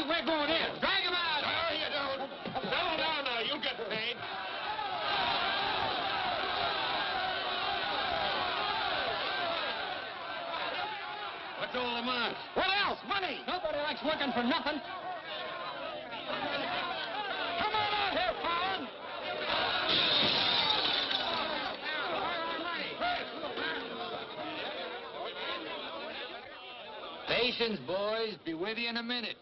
Frenchy, we're going in. Drag him out. No, you don't. Settle down now. You'll get paid. What's all the matter? What else? Money. Nobody likes working for nothing. Come on out here, Fallon. Patience, boys. Be with you in a minute.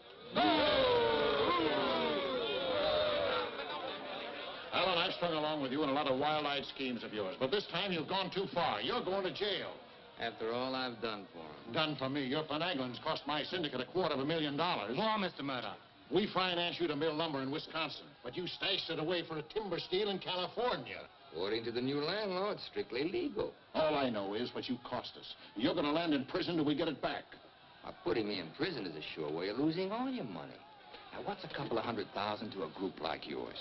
Alan, I've strung along with you in a lot of wild-eyed schemes of yours, but this time you've gone too far. You're going to jail. After all I've done for him. Done for me. Your finagling's cost my syndicate $250,000. Go on, Mr. Murdoch. We financed you to mill lumber in Wisconsin, but you stashed it away for a timber steal in California. According to the new landlord, it's strictly legal. All I know is what you cost us. You're going to land in prison till we get it back. Now, putting me in prison is a sure way of losing all your money. Now, what's a couple of $100,000 to a group like yours?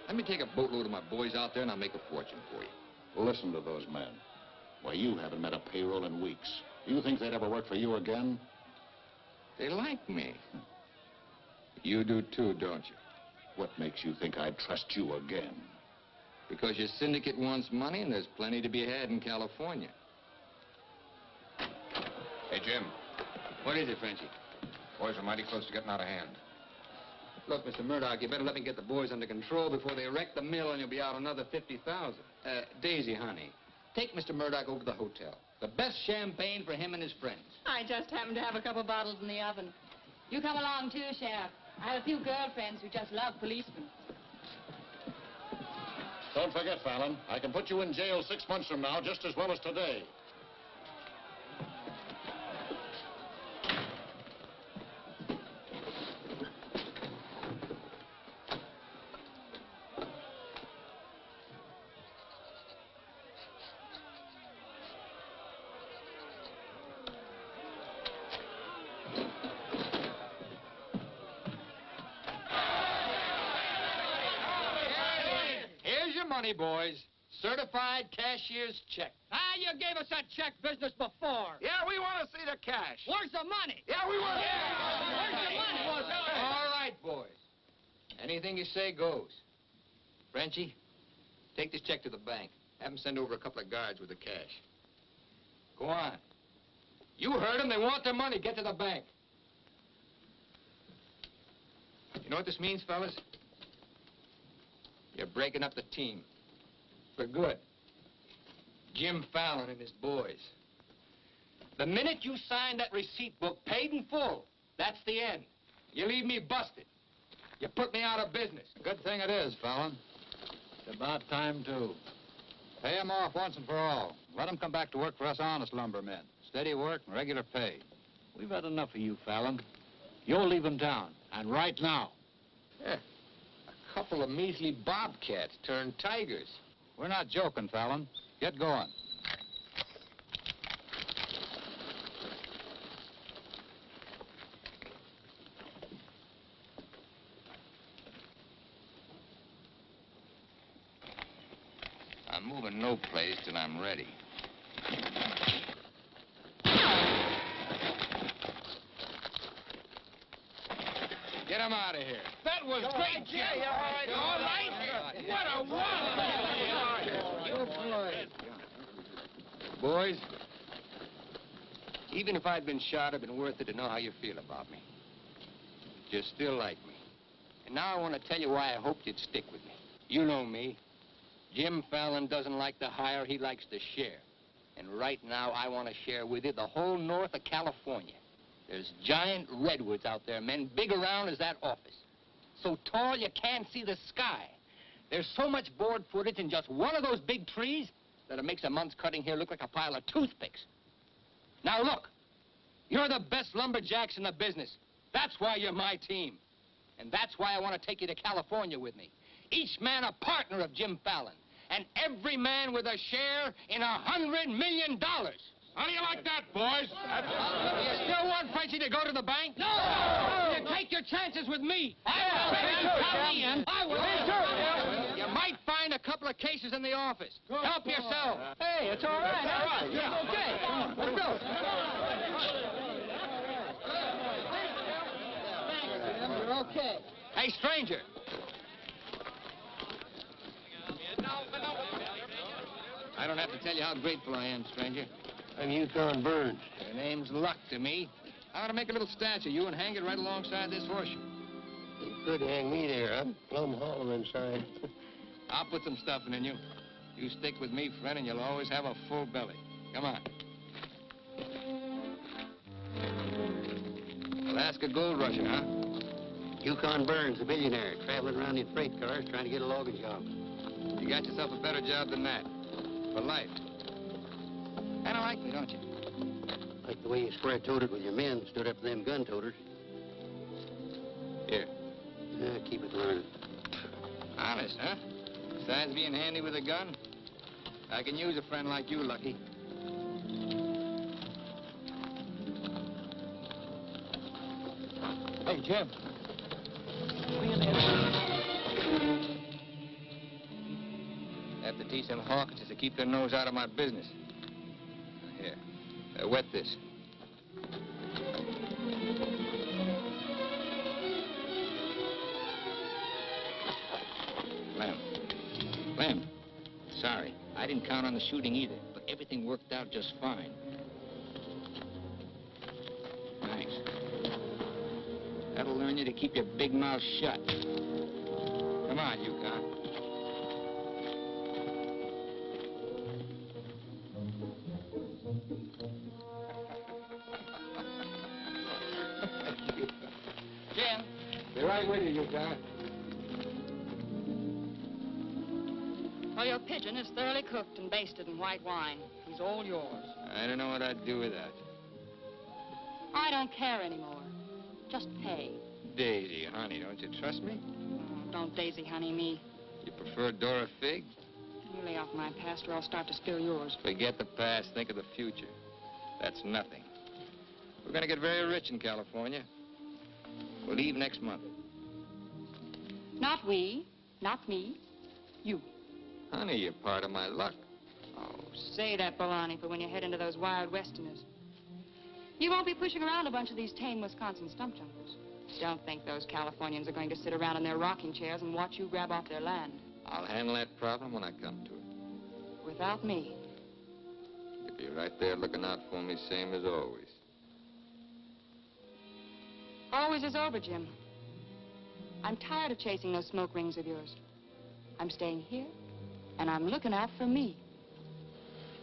Let me take a boatload of my boys out there and I'll make a fortune for you. Listen to those men. Why, you haven't met a payroll in weeks. You think they'd ever work for you again? They like me. You do too, don't you? What makes you think I'd trust you again? Because your syndicate wants money and there's plenty to be had in California. Hey, Jim. What is it, Frenchie? Boys are mighty close to getting out of hand. Look, Mr. Murdoch, you better let me get the boys under control before they wreck the mill and you'll be out another $50,000. Daisy, honey, take Mr. Murdoch over to the hotel. The best champagne for him and his friends. I just happen to have a couple bottles in the oven. You come along too, Sheriff. I have a few girlfriends who just love policemen. Don't forget, Fallon, I can put you in jail 6 months from now just as well as today. Money, boys. Certified cashier's check. Ah, you gave us that check business before. Yeah, we want to see the cash. Where's the money? Yeah, we want Where's the money? All right, boys. Anything you say goes. Frenchie, take this check to the bank. Have them send over a couple of guards with the cash. Go on. You heard them. They want their money. Get to the bank. You know what this means, fellas? You're breaking up the team. For good. Jim Fallon and his boys. The minute you sign that receipt book, paid in full, that's the end. You leave me busted. You put me out of business. Good thing it is, Fallon. It's about time, too. Pay him off once and for all. Let him come back to work for us honest lumbermen. Steady work and regular pay. We've had enough of you, Fallon. You're leaving town, and right now. Yeah. A couple of measly bobcats turned tigers. We're not joking, Fallon. Get going. I'm moving no place till I'm ready. Get him out of here. That was great, Jim. All right. What a wonderful. Boys, even if I'd been shot, it'd been worth it to know how you feel about me. You still like me. And now I want to tell you why I hoped you'd stick with me. You know me. Jim Fallon doesn't like to hire, he likes to share. And right now, I want to share with you the whole north of California. There's giant redwoods out there, men, big around as that office. So tall you can't see the sky. There's so much board footage in just one of those big trees that it makes a month's cutting here look like a pile of toothpicks. Now look, you're the best lumberjacks in the business. That's why you're my team. And that's why I want to take you to California with me. Each man a partner of Jim Fallon. And every man with a share in $100 million. How do you like that, boys? You still want Frenchie to go to the bank? No! You take your chances with me. I will. You might find a couple of cases in the office. Help yourself. Hey, it's all right. All right, yeah. Okay. Let's go. Hey, stranger. I don't have to tell you how grateful I am, stranger. I'm Yukon Burns. Your name's Luck to me. I ought to make a little statue of you and hang it right alongside this horseshoe. You could hang me there. I'm plumb hollow inside. I'll put some stuffing in you. You stick with me, friend, and you'll always have a full belly. Come on. Alaska gold rusher, huh? Yukon Burns, the billionaire, traveling around in freight cars trying to get a logging job. You got yourself a better job than that. For life. Kind of like me, don't you? Like the way you square-toted with your men, stood up to them gun-toters. Here. Keep it running. Honest, huh? Besides being handy with a gun, I can use a friend like you, Lucky. Hey, Jim. Have to teach them Hawkins to keep their nose out of my business. Here, wet this. Lem, sorry. I didn't count on the shooting either, but everything worked out just fine. Thanks. That'll learn you to keep your big mouth shut. Come on, Yukon. Jim. Be right with you, Yukon. Well, your pigeon is thoroughly cooked and basted in white wine. He's all yours. I don't know what I'd do with that. I don't care anymore. Just pay. Daisy, honey, don't you trust me? Oh, don't daisy honey me. You prefer Dora Fig? You lay off my past or I'll start to spill yours. Forget the past, think of the future. That's nothing. We're going to get very rich in California. We'll leave next month. Not we, not me, you. Honey, you're part of my luck. Oh, say that baloney for when you head into those wild westerners. You won't be pushing around a bunch of these tame Wisconsin stump jumpers. Don't think those Californians are going to sit around in their rocking chairs and watch you grab off their land. I'll handle that problem when I come to it. Without me. You'll be right there looking out for me, same as always. Always is over, Jim. I'm tired of chasing those smoke rings of yours. I'm staying here, and I'm looking out for me.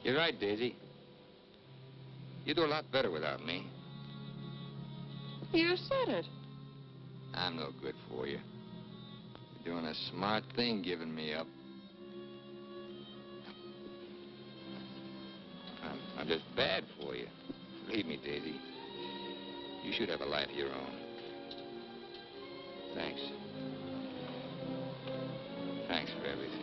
You're right, Daisy. You do a lot better without me. You said it. I'm no good for you. You're doing a smart thing giving me up. I'm just bad for you. Believe me, Daisy. You should have a life of your own. Thanks. Thanks for everything.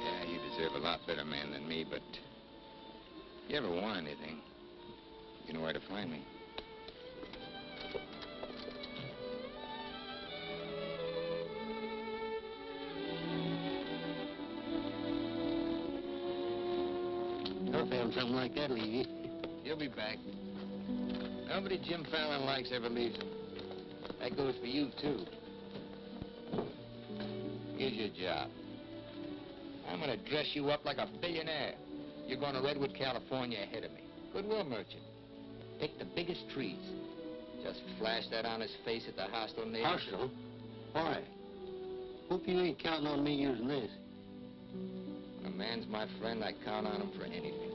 Yeah, you deserve a lot better man than me, but if you ever want anything, you know where to find me. I found something like that, leave you. You'll be back. Nobody Jim Fallon likes ever leaves him. That goes for you, too. Here's your job. I'm gonna dress you up like a billionaire. You're going to Redwood, California ahead of me. Goodwill merchant. Pick the biggest trees. Just flash that on his face at the hostile neighbors. Hostile? Why? Hope you ain't counting on me using this. When a man's my friend, I count on him for anything.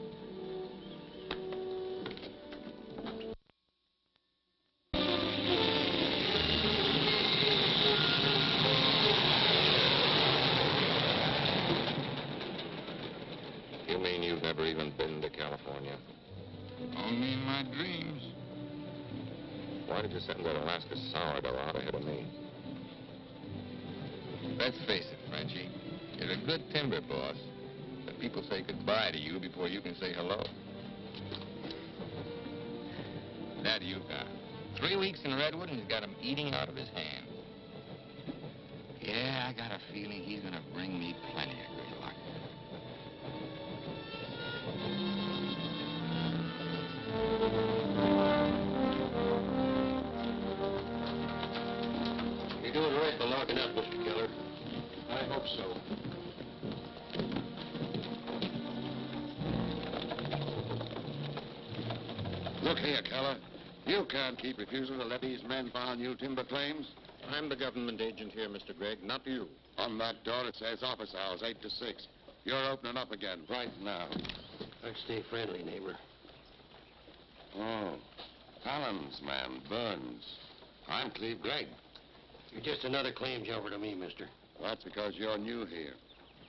You mean you've never even been to California? Only in my dreams. Why did you send that Alaska sourdough out ahead of me? Let's face it, Frenchie. You're a good timber boss. But people say goodbye to you before you can say hello. That Yukon. 3 weeks in Redwood, and he's got 'em eating out of his hand. Yeah, I got a feeling he's gonna bring me plenty of good luck. You're doing right by locking up, Mr. Keller. I hope so. Look here, Keller. You can't keep refusing to let these men file new timber claims. I'm the government agent here, Mr. Gregg, not you. On that door it says office hours, 8 to 6. You're opening up again right now. Let's stay friendly, neighbor. Oh, Fallon's man, Burns. I'm Cleve Gregg. You're just another claim jumper to me, mister. That's because you're new here.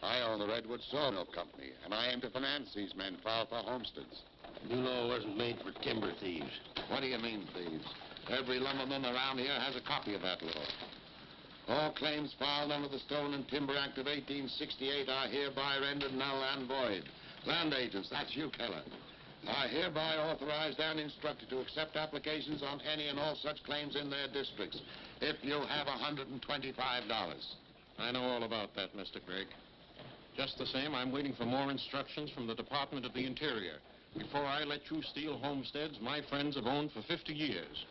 I own the Redwood Sawmill Company, and I aim to finance these men filed for homesteads. New law wasn't made for timber thieves. What do you mean, thieves? Every lumberman around here has a copy of that law. All claims filed under the Stone and Timber Act of 1868 are hereby rendered null and void. Land agents, that's you, Keller, are hereby authorized and instructed to accept applications on any and all such claims in their districts if you have $125. I know all about that, Mr. Gregg. Just the same, I'm waiting for more instructions from the Department of the Interior before I let you steal homesteads my friends have owned for 50 years.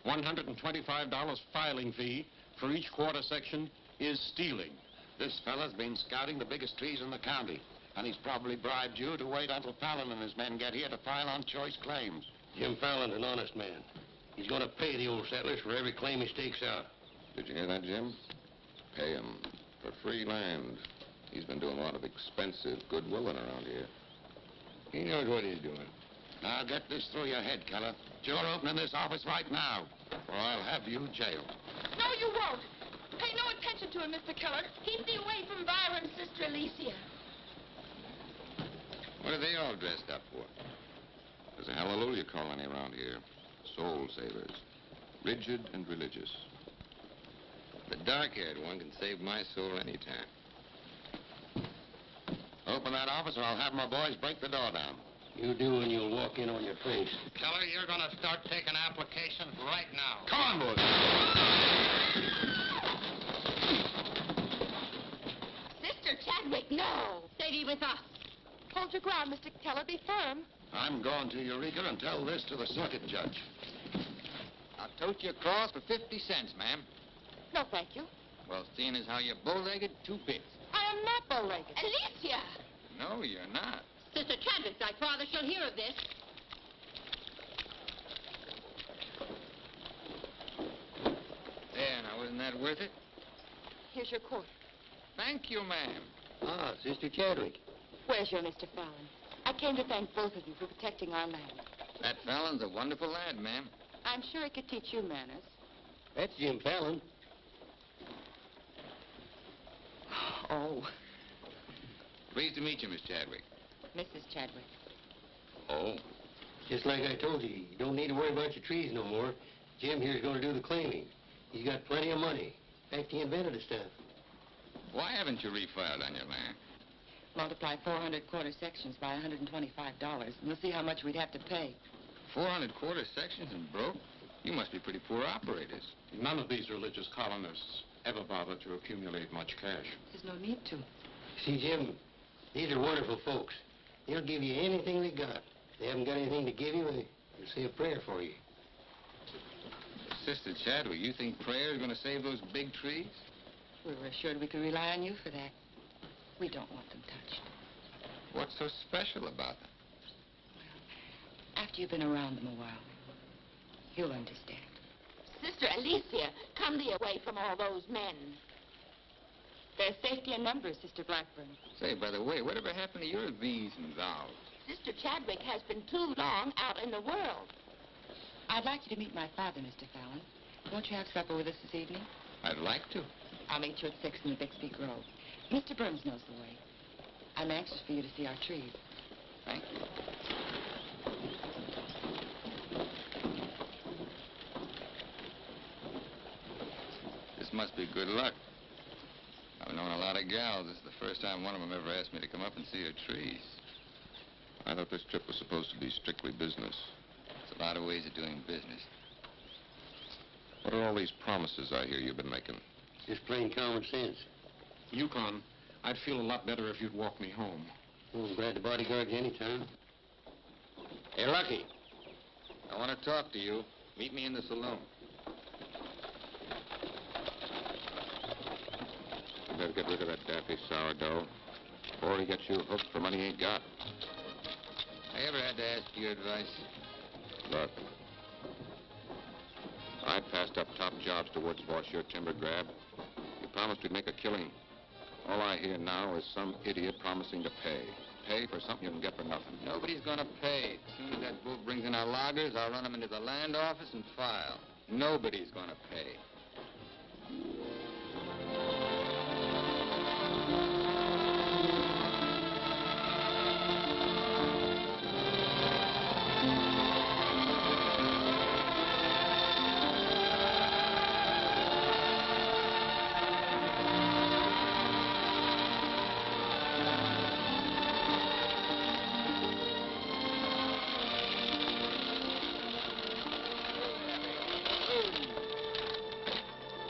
$125 filing fee for each quarter section is stealing. This fella's been scouting the biggest trees in the county, and he's probably bribed you to wait until Fallon and his men get here to file on choice claims. Jim Fallon's an honest man. He's going to pay the old settlers for every claim he stakes out. Did you hear that, Jim? Pay him for free land. He's been doing a lot of expensive goodwilling around here. He knows what he's doing. Now get this through your head, Keller. You're opening this office right now, or I'll have you jailed. No, you won't. Pay no attention to him, Mr. Keller. Keep me away from Byron's sister Alicia. What are they all dressed up for? There's a hallelujah colony around here. Soul savers. Rigid and religious. The dark-haired one can save my soul anytime. Open that office, or I'll have my boys break the door down. You do, and you'll walk in on your face. Keller, you're going to start taking applications right now. Come on, boys. Sister Chadwick, no. Stay with us. Hold your ground, Mr. Keller. Be firm. I'm going to Eureka and tell this to the circuit judge. I'll tote you across for 50 cents, ma'am. No, thank you. Well, seeing as how you're bow-legged, 2 bits. I am not bow-legged. Alicia! No, you're not. Sister Chadwick, thy father shall hear of this. There, now, wasn't that worth it? Here's your quarter. Thank you, ma'am. Ah, Sister Chadwick. Where's your Mr. Fallon? I came to thank both of you for protecting our land. That Fallon's a wonderful lad, ma'am. I'm sure he could teach you manners. That's Jim Fallon. Oh, Pleased to meet you, Miss Chadwick. Mrs. Chadwick. Oh? Just like I told you, you don't need to worry about your trees no more. Jim here's going to do the claiming. He's got plenty of money. In fact, he invented the stuff. Why haven't you refiled on your land? Multiply 400 quarter sections by $125, and you'll see how much we'd have to pay. 400 quarter sections and broke? You must be pretty poor operators. None of these religious colonists ever bothered to accumulate much cash. There's no need to. See, Jim, these are wonderful folks. They'll give you anything they got. If they haven't got anything to give you, they'll say a prayer for you. Sister Chadwick, you think prayer is going to save those big trees? We were assured we could rely on you for that. We don't want them touched. What's so special about them? After you've been around them a while, you'll understand. Sister Alicia, come thee away from all those men. There's safety in numbers, Sister Blackburn. Say, by the way, whatever happened to your these and thous? Sister Chadwick has been too long out in the world. I'd like you to meet my father, Mr. Fallon. Won't you have supper with us this evening? I'd like to. I'll meet you at 6 in the Bixby Grove. Mr. Burns knows the way. I'm anxious for you to see our trees. Thank you. This must be good luck. I've known a lot of gals. This is the first time one of them ever asked me to come up and see her trees. I thought this trip was supposed to be strictly business. There's a lot of ways of doing business. What are all these promises I hear you've been making? Just plain common sense. Yukon, I'd feel a lot better if you'd walk me home. Oh, I'm glad to bodyguard you anytime. Hey, Lucky. I want to talk to you. Meet me in the saloon. You better get rid of that daffy sourdough before he gets you hooked for money he ain't got. I ever had to ask your advice? Look, I passed up top jobs to Woods boss your timber grab. You promised we'd make a killing. All I hear now is some idiot promising to pay. Pay for something you can get for nothing. Nobody's gonna pay. As soon as that bull brings in our loggers, I'll run them into the land office and file. Nobody's gonna pay.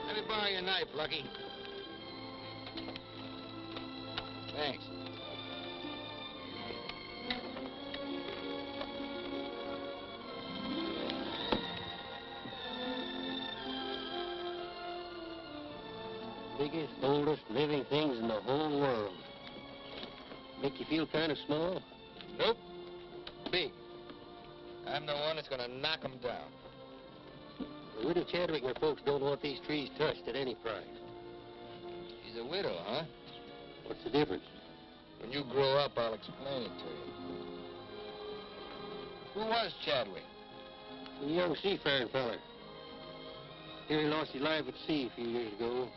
Let me borrow your knife, Lucky. Thanks. Biggest, oldest living things in the whole world. Make you feel kind of small? Nope. Big. I'm the one that's gonna knock them down. The widow Chadwick and her folks don't want these trees touched at any price. She's a widow, huh? What's the difference? When you grow up, I'll explain it to you. Who was Chadwick? A young seafaring feller. Here he lost his life at sea a few years ago.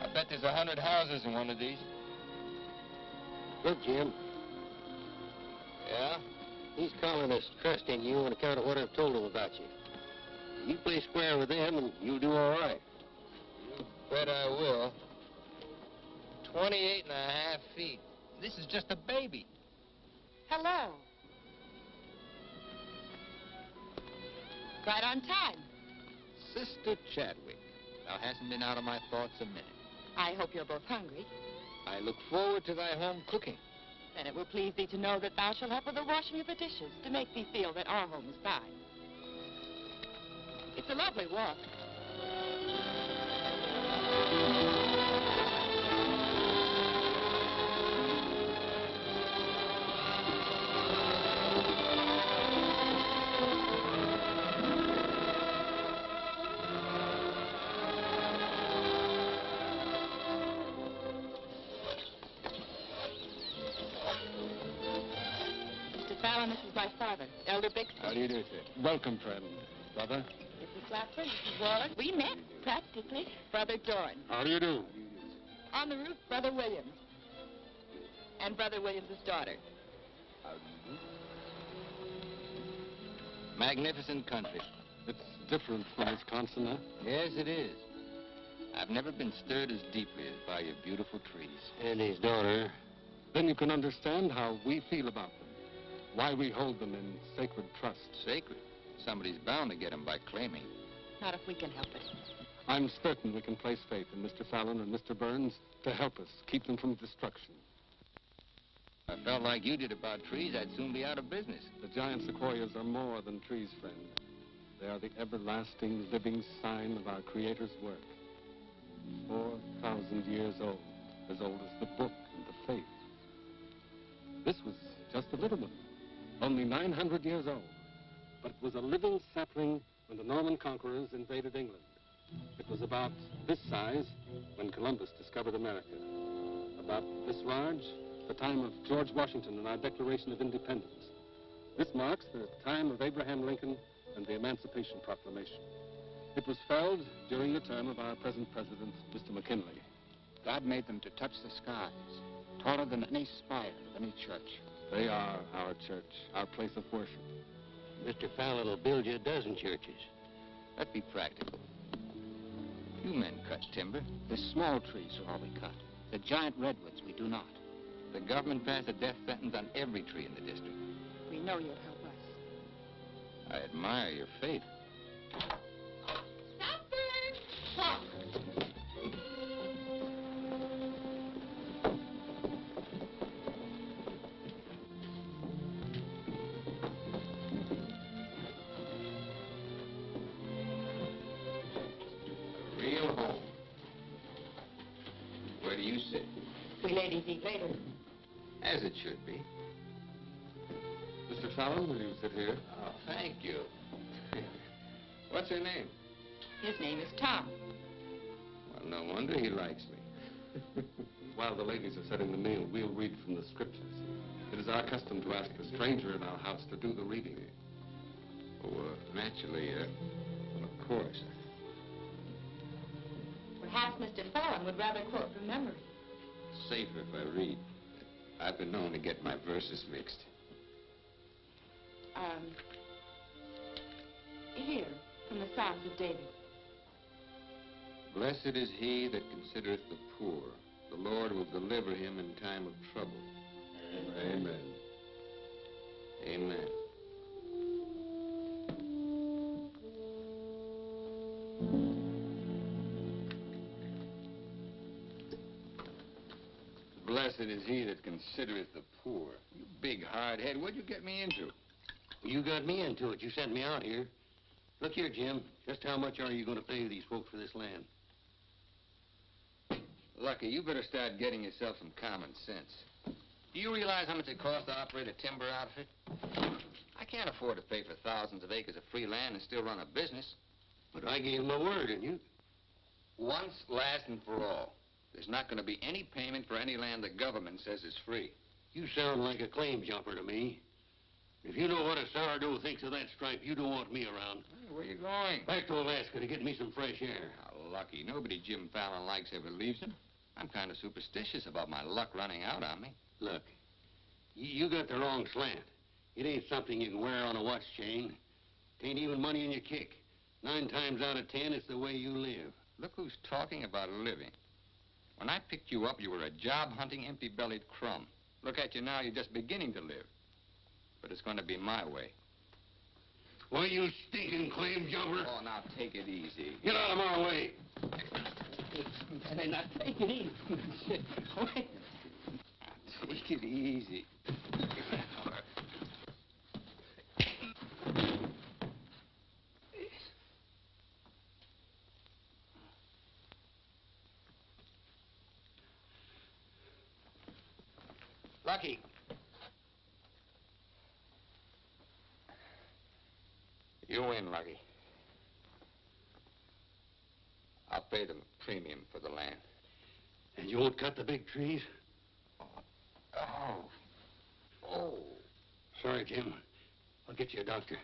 I bet there's 100 houses in one of these. Look, Jim, Yeah? these colonists trust in you on account of what I've told them about you. You play square with them and you'll do all right. You bet I will. 28 and a half feet. This is just a baby. Hello. Right on time. Sister Chadwick. Thou hasn't been out of my thoughts a minute. I hope you're both hungry. I look forward to thy home cooking. Then it will please thee to know that thou shalt help with the washing of the dishes to make thee feel that our home is thine. It's a lovely walk. Mr. Fallon, this is my father, Elder Bixby. How do you do, sir? Welcome, friend. Brother? Mrs. Clapper, Mrs. Warren. We met, practically. Brother Dorn. How do you do? On the roof, Brother Williams. And Brother Williams' daughter. Magnificent country. It's different from Wisconsin, huh? Yes, it is. I've never been stirred as deeply as by your beautiful trees. And his daughter. Then you can understand how we feel about them. Why we hold them in sacred trust. Sacred. Somebody's bound to get them by claiming. Not if we can help it. I'm certain we can place faith in Mr. Fallon and Mr. Burns to help us keep them from destruction. If I felt like you did about trees, I'd soon be out of business. The giant sequoias are more than trees, friend. They are the everlasting, living sign of our Creator's work. 4,000 years old as the book and the faith. This was just a little one, only 900 years old. But it was a living sapling when the Norman conquerors invaded England. It was about this size when Columbus discovered America. About this large, the time of George Washington and our Declaration of Independence. This marks the time of Abraham Lincoln and the Emancipation Proclamation. It was felled during the term of our present president, Mr. McKinley. God made them to touch the skies, taller than any spire of any church. They are our church, our place of worship. Mr. Fallon will build you a dozen churches. Let's be practical. You men cut timber. The small trees are all we cut. The giant redwoods we do not. The government passed a death sentence on every tree in the district. We know you'll help us. I admire your faith. Stop! A real home. Where do you sit? We ladies eat later. As it should be. Mr. Fallon, will you sit here? Oh, thank you. What's her name? His name is Tom. Well, no wonder he likes me. While the ladies are setting the meal, we'll read from the scriptures. It is our custom to ask a stranger in our house to do the reading. Oh, naturally, of course. Perhaps Mr. Fallon would rather quote from memory. Safer if I read. I've been known to get my verses mixed. Here, from the Psalms of David. Blessed is he that considereth the poor. The Lord will deliver him in time of trouble. Amen. Amen. Blessed is he that considereth the poor. You big hard head, what'd you get me into? You got me into it. You sent me out here. Look here, Jim. Just how much are you going to pay these folks for this land? Lucky, you better start getting yourself some common sense. Do you realize how much it costs to operate a timber outfit? I can't afford to pay for thousands of acres of free land and still run a business. But I gave my word, didn't you? Once, last, and for all. There's not going to be any payment for any land the government says is free. You sound like a claim jumper to me. If you know what a sourdough thinks of that stripe, you don't want me around. Hey, where you going? Back to Alaska to get me some fresh air. How lucky. Nobody Jim Fallon likes ever leaves him. I'm kind of superstitious about my luck running out on me. Look, you got the wrong slant. It ain't something you can wear on a watch chain. It ain't even money in your kick. 9 times out of 10, it's the way you live. Look who's talking about living. When I picked you up, you were a job-hunting, empty-bellied crumb. Look at you now, you're just beginning to live. But it's going to be my way. Why, you stinking claim jumper? Oh, now take it easy. Get out of my way. Hey, now take it easy. Wait. Take it easy. Lucky. You win, Lucky. I'll pay the premium for the land. And you won't cut the big trees? Oh. Sorry, Jim. I'll get you a doctor.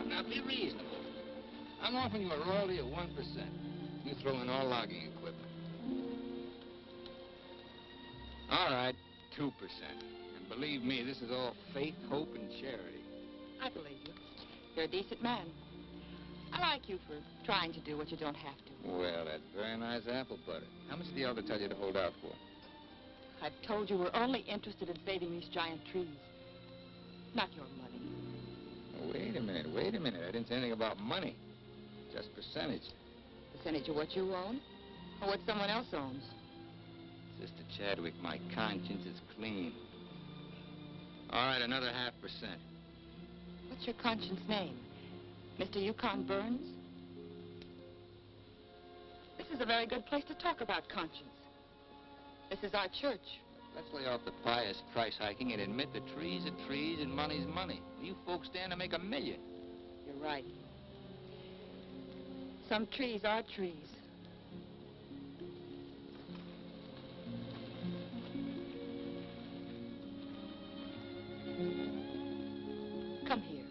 Now be reasonable. I'm offering you a royalty of 1%. You throw in all logging equipment. All right, 2%. And believe me, this is all faith, hope, and charity. I believe you. You're a decent man. I like you for trying to do what you don't have to. Well, that's very nice apple butter. How much did the elder tell you to hold out for? I've told you we're only interested in saving these giant trees. Not your money. Wait a minute. I didn't say anything about money. Just percentage. Percentage of what you own? Or what someone else owns? Sister Chadwick, my conscience is clean. All right, another 0.5%. What's your conscience name? Mr. Yukon Burns? This is a very good place to talk about conscience. This is our church. Let's lay off the pious price hiking and admit that trees are trees and money's money. You folks stand to make $1 million. You're right. Some trees are trees. Come here.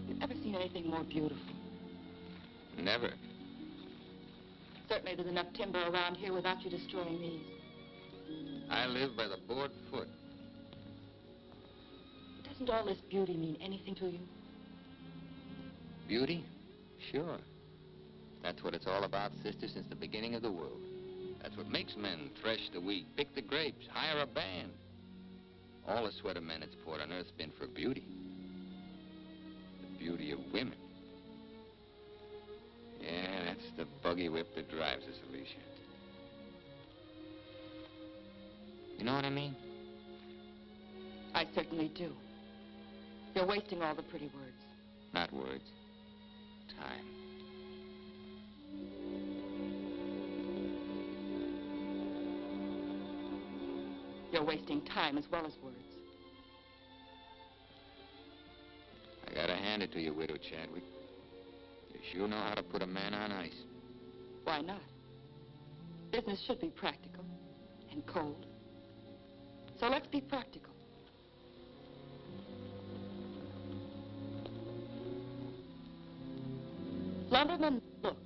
You've ever seen anything more beautiful? Never. Certainly there's enough timber around here without you destroying these. I live by the board foot. Doesn't all this beauty mean anything to you? Beauty? Sure. That's what it's all about, sister, since the beginning of the world. That's what makes men thresh the wheat, pick the grapes, hire a band. All the sweat of men that's poured on earth's been for beauty. The beauty of women. Yeah, that's the buggy whip that drives us, Alicia. You know what I mean? I certainly do. You're wasting all the pretty words. Not words. Time. You're wasting time as well as words. I gotta hand it to you, Widow Chadwick. You sure know how to put a man on ice. Why not? Business should be practical and cold. So let's be practical. Lumberman, look.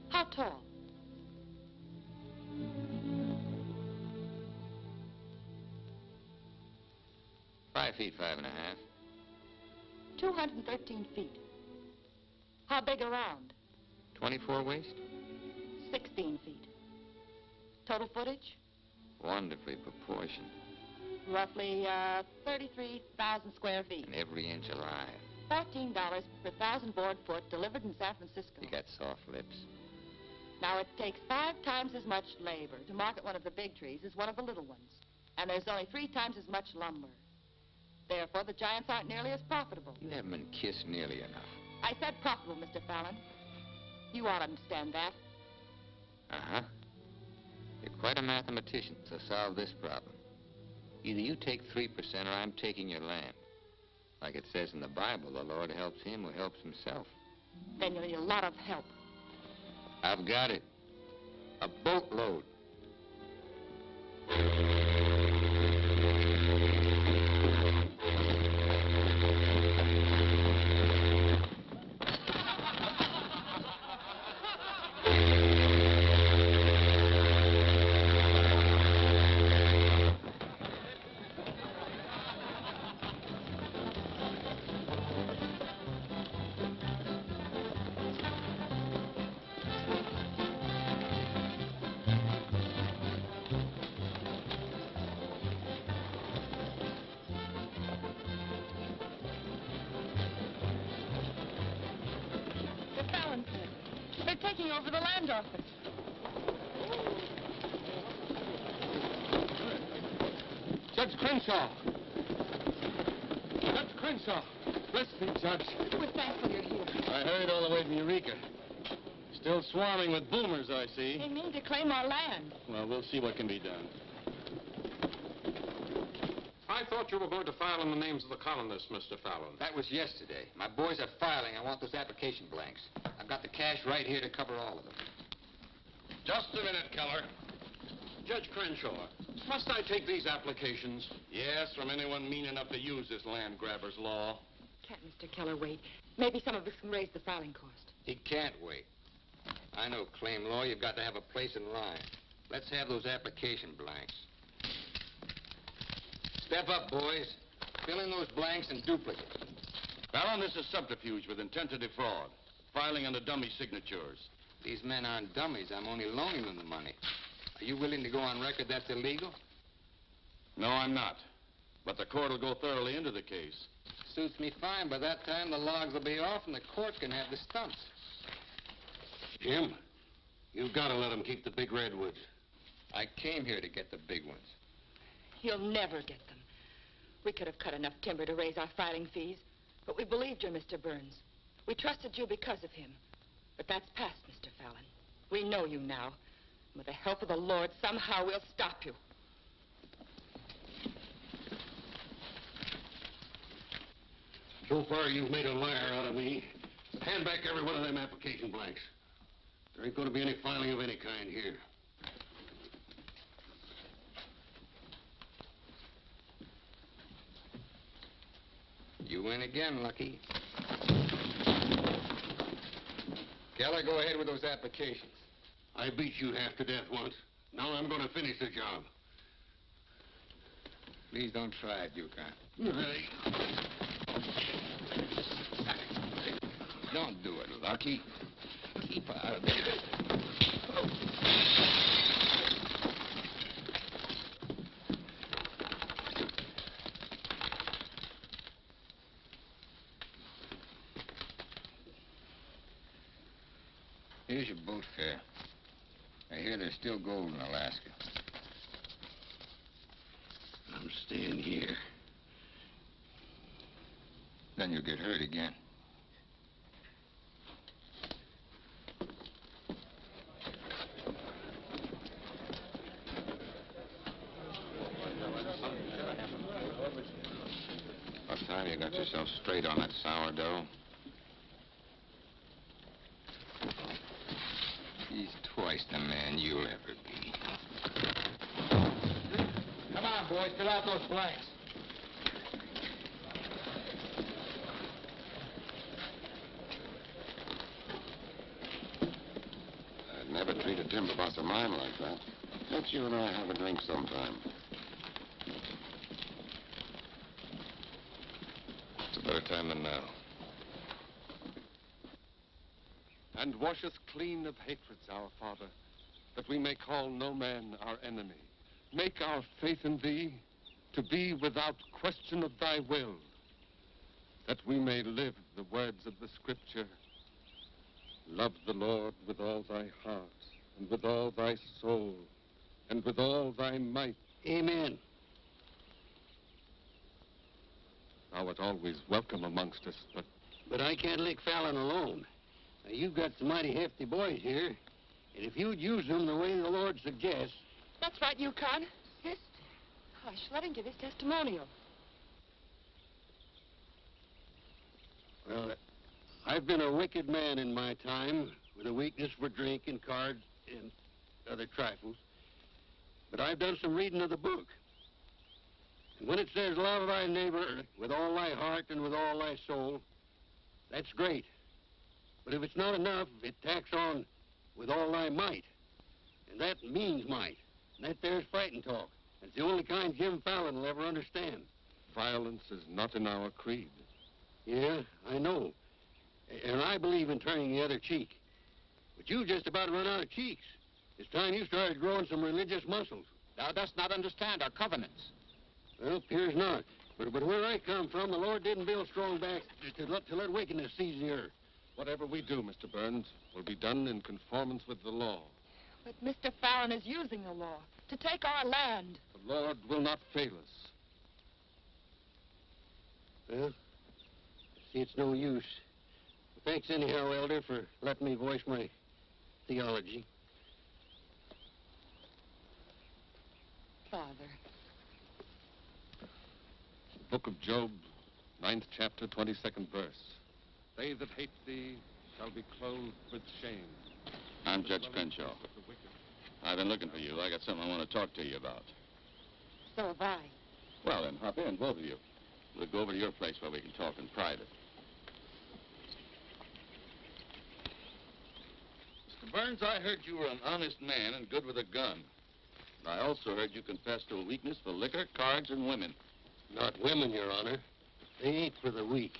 How tall? $5 feet, 5 1/2. 213 feet. How big around? 24 waist? 16 feet. Total footage? Wonderfully proportioned. Roughly 33,000 square feet. And every inch alive. $14 per 1,000 board foot delivered in San Francisco. You got soft lips. Now, it takes 5 times as much labor to market one of the big trees as one of the little ones. And there's only 3 times as much lumber. Therefore, the giants aren't nearly as profitable. You haven't been kissed nearly enough. I said profitable, Mr. Fallon. You ought to understand that. Uh-huh. You're quite a mathematician, so solve this problem. Either you take 3% or I'm taking your land. Like it says in the Bible, the Lord helps him who helps himself. Then you'll need a lot of help. I've got it. A boatload. They're taking over the land office. Judge Crenshaw! Judge Crenshaw! Bless me, Judge. We're thankful you're here. I heard all the way from Eureka. Still swarming with boomers, I see. They mean to claim our land. Well, we'll see what can be done. I thought you were going to file in the names of the colonists, Mr. Fallon. That was yesterday. My boys are filing. I want those application blanks. I've got the cash right here to cover all of them. Just a minute, Keller. Judge Crenshaw, must I take these applications? Yes, from anyone mean enough to use this land grabber's law. Can't Mr. Keller wait? Maybe some of us can raise the filing cost. He can't wait. I know claim law. You've got to have a place in line. Let's have those application blanks. Step up, boys. Fill in those blanks and duplicate. Fallon, this is subterfuge with intent to defraud. Filing under dummy signatures. These men aren't dummies. I'm only loaning them the money. Are you willing to go on record that's illegal? No, I'm not. But the court will go thoroughly into the case. Suits me fine. By that time, the logs will be off and the court can have the stumps. Jim, you've got to let them keep the big redwoods. I came here to get the big ones. You'll never get them. We could have cut enough timber to raise our filing fees, but we believed you, Mr. Burns. We trusted you because of him. But that's past, Mr. Fallon. We know you now. And with the help of the Lord, somehow we'll stop you. So far, you've made a liar out of me. Hand back every one of them application blanks. There ain't going to be any filing of any kind here. You win again, Lucky. Keller, go ahead with those applications. I beat you half to death once. Now I'm going to finish the job. Please don't try it, Yukon. Don't do it, Lucky. Keep out of there. Here's your boat fare. I hear there's still gold in Alaska. I'm staying here. Then you'll get hurt again. What time you got yourself straight on that sourdough? He's twice the man you'll ever be. Come on, boys, fill out those blanks. I'd never treat a timber boss of mine like that. Let's you and I have a drink sometime. It's a better time than now. And wash us clean of hatreds, our Father, that we may call no man our enemy. Make our faith in thee to be without question of thy will, that we may live the words of the Scripture. Love the Lord with all thy heart, and with all thy soul, and with all thy might. Amen. Thou art always welcome amongst us, But I can't lick Fallon alone. Now, you've got some mighty hefty boys here, and if you'd use them the way the Lord suggests... That's right, Yukon. Yes. Hush, let him give his testimonial. Well, I've been a wicked man in my time, with a weakness for drink and cards and other trifles. But I've done some reading of the book. And when it says, love thy neighbor with all thy heart and with all thy soul, that's great. But if it's not enough, it tacks on with all thy might. And that means might. And that there's fighting talk. It's the only kind Jim Fallon will ever understand. violence is not in our creed. Yeah, I know. And I believe in turning the other cheek. But you just about run out of cheeks. It's time you started growing some religious muscles. Thou dost not understand our covenants. Well, appears not. But where I come from, the Lord didn't build strong backs to let wickedness seize the earth. Whatever we do, Mr. Burns, will be done in conformance with the law. But Mr. Fallon is using the law to take our land. The Lord will not fail us. Well, see, it's no use. Thanks anyhow, Elder, for letting me voice my theology. Father. Book of Job, 9th chapter, 22nd verse. They that hate thee shall be clothed with shame. I'm Judge Crenshaw. I've been looking for you. I got something I want to talk to you about. So have I. Well, then, hop in, both of you. We'll go over to your place where we can talk in private. Mr. Burns, I heard you were an honest man and good with a gun. I also heard you confess to a weakness for liquor, cards, and women. Not women, Your Honor. They ain't for the weak.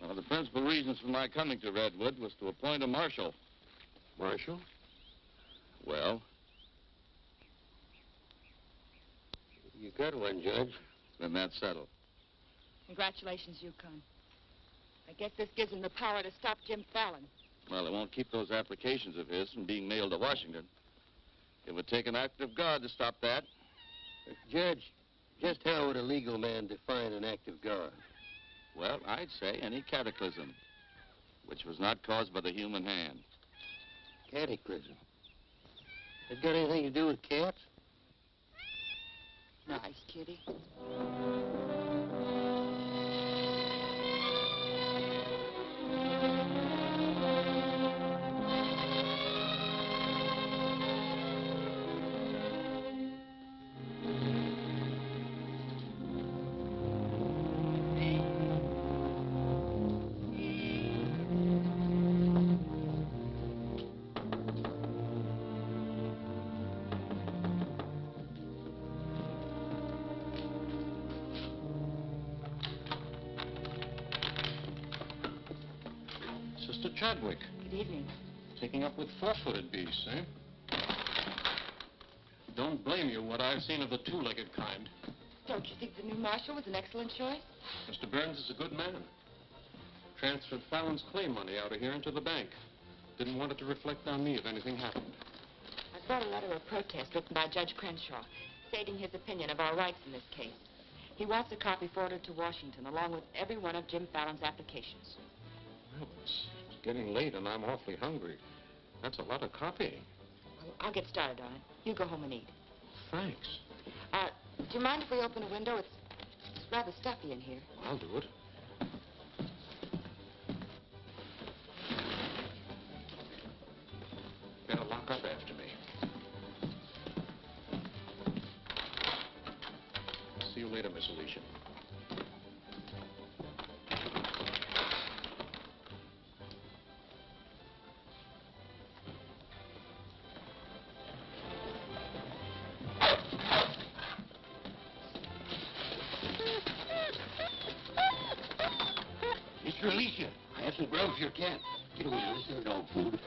One of the principal reasons for my coming to Redwood was to appoint a marshal. Marshal? Well? You got one, Judge. Then that's settled. Congratulations, Yukon. I guess this gives him the power to stop Jim Fallon. Well, it won't keep those applications of his from being mailed to Washington. It would take an act of God to stop that. Judge, just how would a legal man define an act of God? Well, I'd say any cataclysm which was not caused by the human hand. Cataclysm? It got anything to do with cats? Nice, kitty. Sister Chadwick. Good evening. Taking up with four-footed beasts, eh? Don't blame you what I've seen of the two-legged kind. Don't you think the new marshal was an excellent choice? Mr. Burns is a good man. Transferred Fallon's claim money out of here into the bank. Didn't want it to reflect on me if anything happened. I brought a letter of protest written by Judge Crenshaw, stating his opinion of our rights in this case. He wants a copy forwarded to Washington, along with every one of Jim Fallon's applications. Well, it's getting late and I'm awfully hungry. That's a lot of copying. Well, I'll get started on it. You go home and eat. Thanks. Do you mind if we open a window? It's rather stuffy in here. I'll do it. Better lock up after me. See you later, Miss Alicia. Mr. Alicia, I have some grub for your cat. Get away from this there dog food.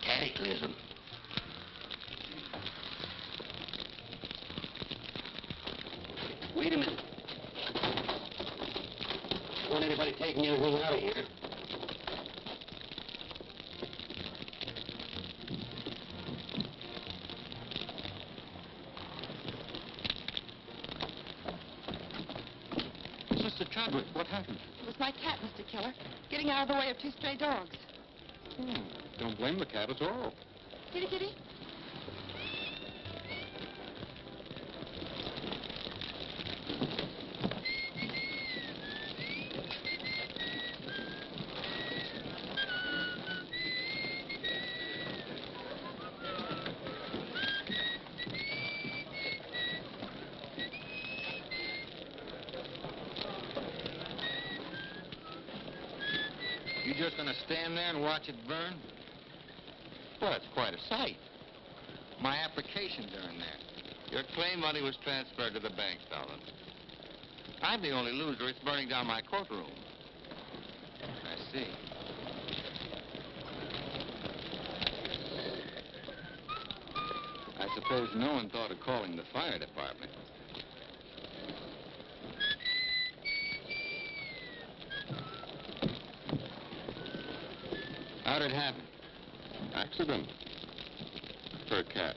Cataclysm. Wait a minute. Don't want anybody taking anything out of here. Sister Chadwick, what happened? It was my cat, Mr. Killer, getting out of the way of two stray dogs. Don't blame the cat at all. Kitty, kitty. You just gonna stand there and watch it burn? Well, it's quite a sight. My applications are in there. Your claim money was transferred to the bank, Fallon. I'm the only loser. It's burning down my courtroom. I see. I suppose no one thought of calling the fire department. How'd it happen? Accident. For a cat.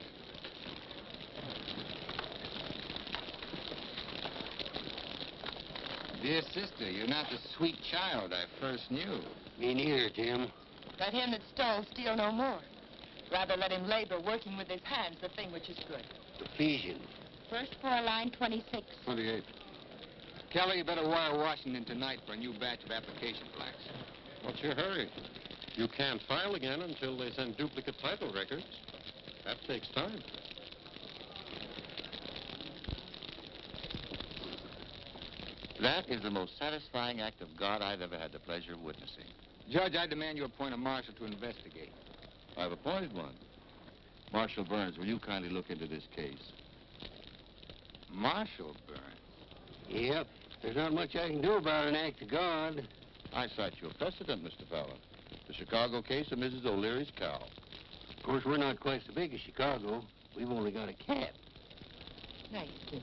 Dear sister, you're not the sweet child I first knew. Me neither, Jim. Let him that stole steal no more. Rather let him labor, working with his hands, the thing which is good. Ephesians. First floor, line 26. 28. Kelly, you better wire Washington tonight for a new batch of application plaques. What's your hurry? You can't file again until they send duplicate title records. That takes time. That is the most satisfying act of God I've ever had the pleasure of witnessing. Judge, I demand you appoint a marshal to investigate. I've appointed one. Marshal Burns, will you kindly look into this case? Marshal Burns? Yep. There's not much I can do about an act of God. I cite you a precedent, Mr. Fallon. The Chicago case of Mrs. O'Leary's cow. Of course, we're not quite so big as Chicago. We've only got a cat. Nice, kid.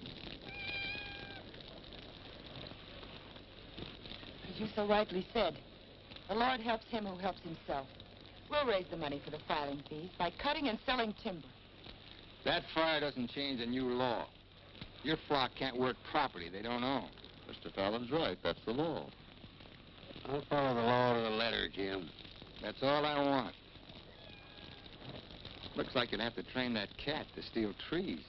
As you so rightly said, the Lord helps him who helps himself. We'll raise the money for the filing fees by cutting and selling timber. That fire doesn't change the new law. Your flock can't work property they don't own. Mr. Fallon's right. That's the law. I'll follow the law to the letter, Jim. That's all I want. Looks like you'd have to train that cat to steal trees.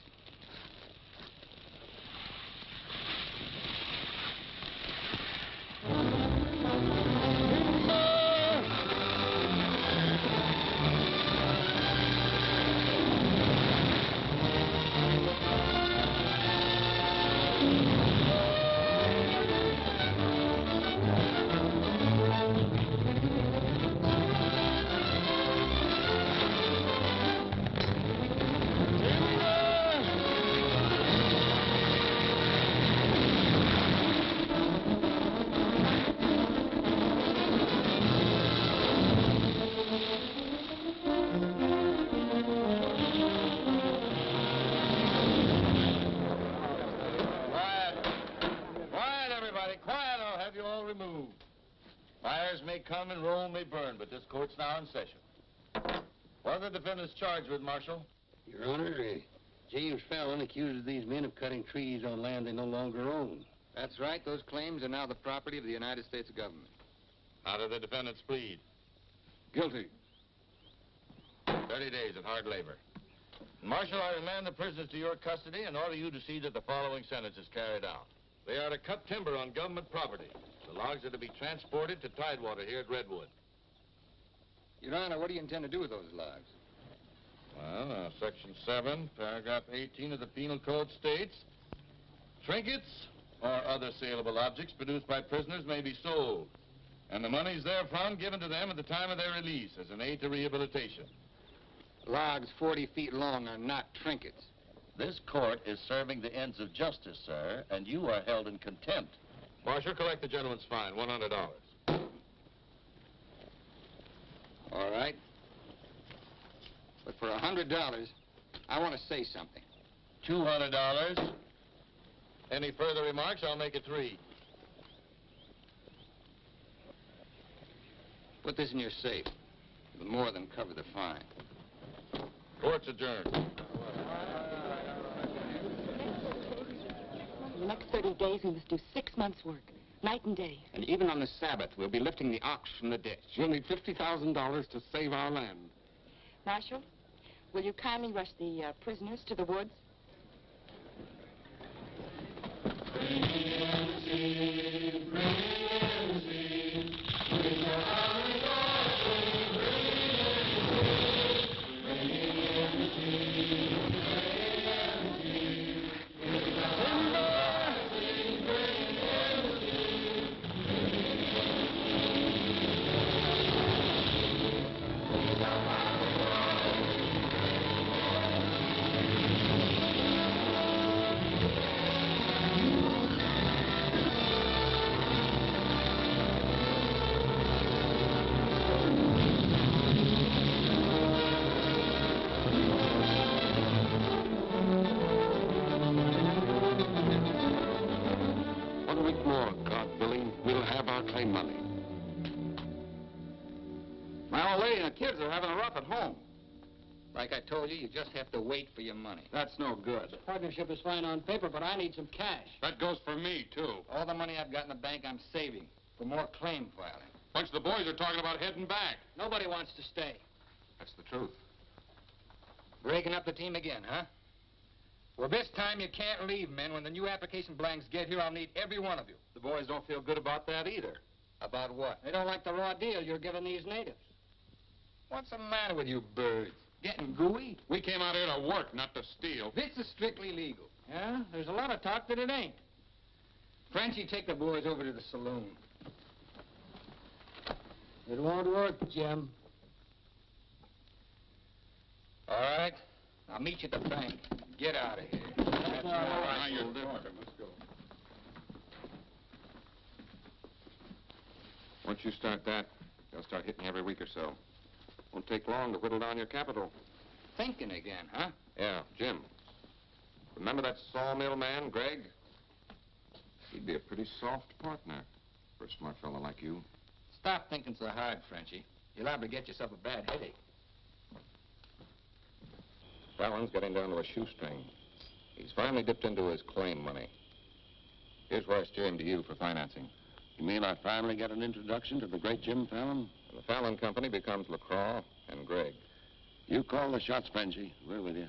but this court's now in session. What are the defendants charged with, Marshal? Your Honor, James Fallon accuses these men of cutting trees on land they no longer own. That's right. Those claims are now the property of the United States government. How do the defendants plead? Guilty. 30 days of hard labor. Marshal, I remand the prisoners to your custody and order you to see that the following sentence is carried out. They are to cut timber on government property. The logs are to be transported to Tidewater here at Redwood. Your Honor, what do you intend to do with those logs? Well, Section 7, Paragraph 18 of the Penal Code states, trinkets or other saleable objects produced by prisoners may be sold, and the monies therefrom given to them at the time of their release as an aid to rehabilitation. Logs 40 feet long are not trinkets. This court is serving the ends of justice, sir, and you are held in contempt. Marshal, collect the gentleman's fine, $100. All right. But for $100, I want to say something. $200. Any further remarks, I'll make it 3. Put this in your safe. It'll more than cover the fine. Court's adjourned. For the next 30 days, we must do 6 months' work, night and day. And even on the Sabbath, we'll be lifting the ox from the ditch. We'll need $50,000 to save our land. Marshal, will you kindly rush the prisoners to the woods? Kids are having a rough at home. Like I told you, you just have to wait for your money. That's no good. The partnership is fine on paper, but I need some cash. That goes for me, too. All the money I've got in the bank, I'm saving for more claim filing. Bunch of the boys are talking about heading back. Nobody wants to stay. That's the truth. Breaking up the team again, huh? Well, this time you can't leave, men. When the new application blanks get here, I'll need every one of you. The boys don't feel good about that either. About what? They don't like the raw deal you're giving these natives. What's the matter with you birds? Getting gooey? We came out here to work, not to steal. This is strictly legal. Yeah? There's a lot of talk that it ain't. Frenchie, take the boys over to the saloon. It won't work, Jim. All right. I'll meet you at the bank. Get out of here. That's all right. Now you're different. Let's go. Once you start that, they'll start hitting you every week or so. Won't take long to whittle down your capital. Thinking again, huh? Yeah, Jim. Remember that sawmill man, Greg? He'd be a pretty soft partner for a smart fellow like you. Stop thinking so hard, Frenchie. You're liable to get yourself a bad headache. Fallon's getting down to a shoestring. He's finally dipped into his claim money. Here's where I steer him to you for financing. You mean I finally get an introduction to the great Jim Fallon? And the Fallon Company becomes LaCroix and Gregg. You call the shots, Benji. We're with you.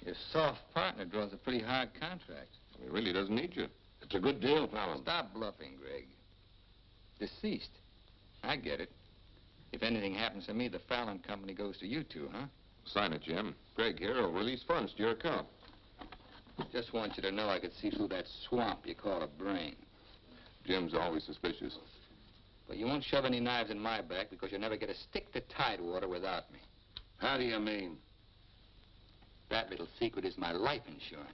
Your soft partner draws a pretty hard contract. He really doesn't need you. It's a good deal, Fallon. Stop bluffing, Gregg. Deceased. I get it. If anything happens to me, the Fallon Company goes to you two, huh? Sign it, Jim. Gregg here will release funds to your account. Just want you to know I could see through that swamp you call a brain. Jim's always suspicious. But you won't shove any knives in my back because you'll never get a stick to Tidewater without me. How do you mean? That little secret is my life insurance.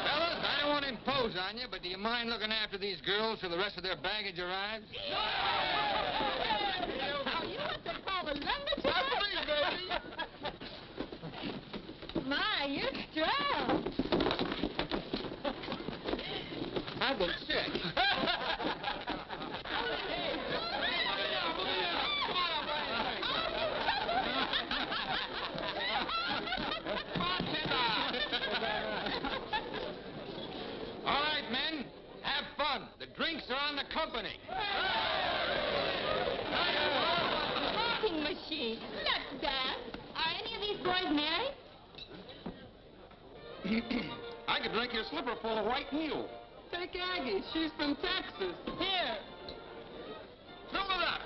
Fellas, you, but do you mind looking after these girls till the rest of their baggage arrives? Oh, you want to call a lumberjack? My, you're strong. I've been sick. All right, men, have fun. The drinks are on the company. Talking machine. Let's dance. Are any of these boys married? I could drink your slipper full of white mule. Take Aggie. She's from Texas. Here. Fill it up.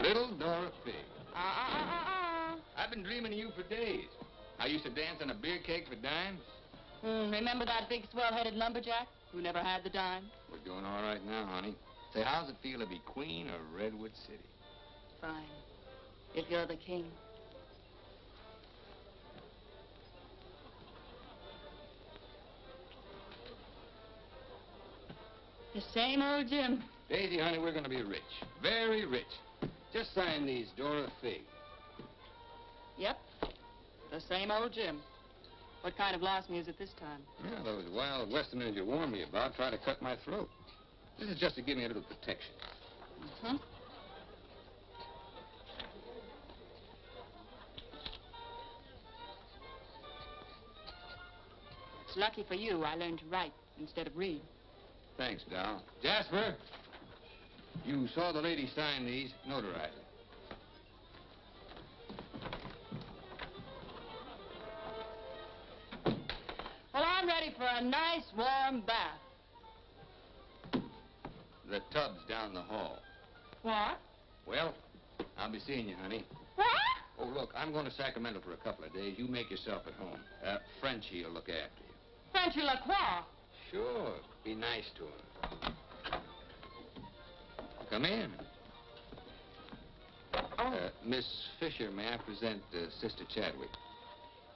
Little Dora Fig. I've been dreaming of you for days. I used to dance on a beer cake for dimes. Remember that big swell-headed lumberjack who never had the dime? We're doing all right now, honey. Say, how's it feel to be queen of Redwood City? Fine. If you're the king. The same old Jim. Daisy, honey, we're going to be rich. Very rich. Just sign these, Dora Fig. Yep. The same old Jim. What kind of lost music this time? Yeah, those wild westerners you warned me about try to cut my throat. This is just to give me a little protection. Mm-hmm. It's lucky for you I learned to write instead of read. Thanks, Doll. Jasper, you saw the lady sign these. Notarize it. Well, I'm ready for a nice warm bath. The tub's down the hall. What? Well, I'll be seeing you, honey. What? Oh, look, I'm going to Sacramento for a couple of days. You make yourself at home. Frenchie will look after you. Frenchy Lacroix. Sure. Be nice to him. Come in. Oh. Miss Fisher, may I present Sister Chadwick?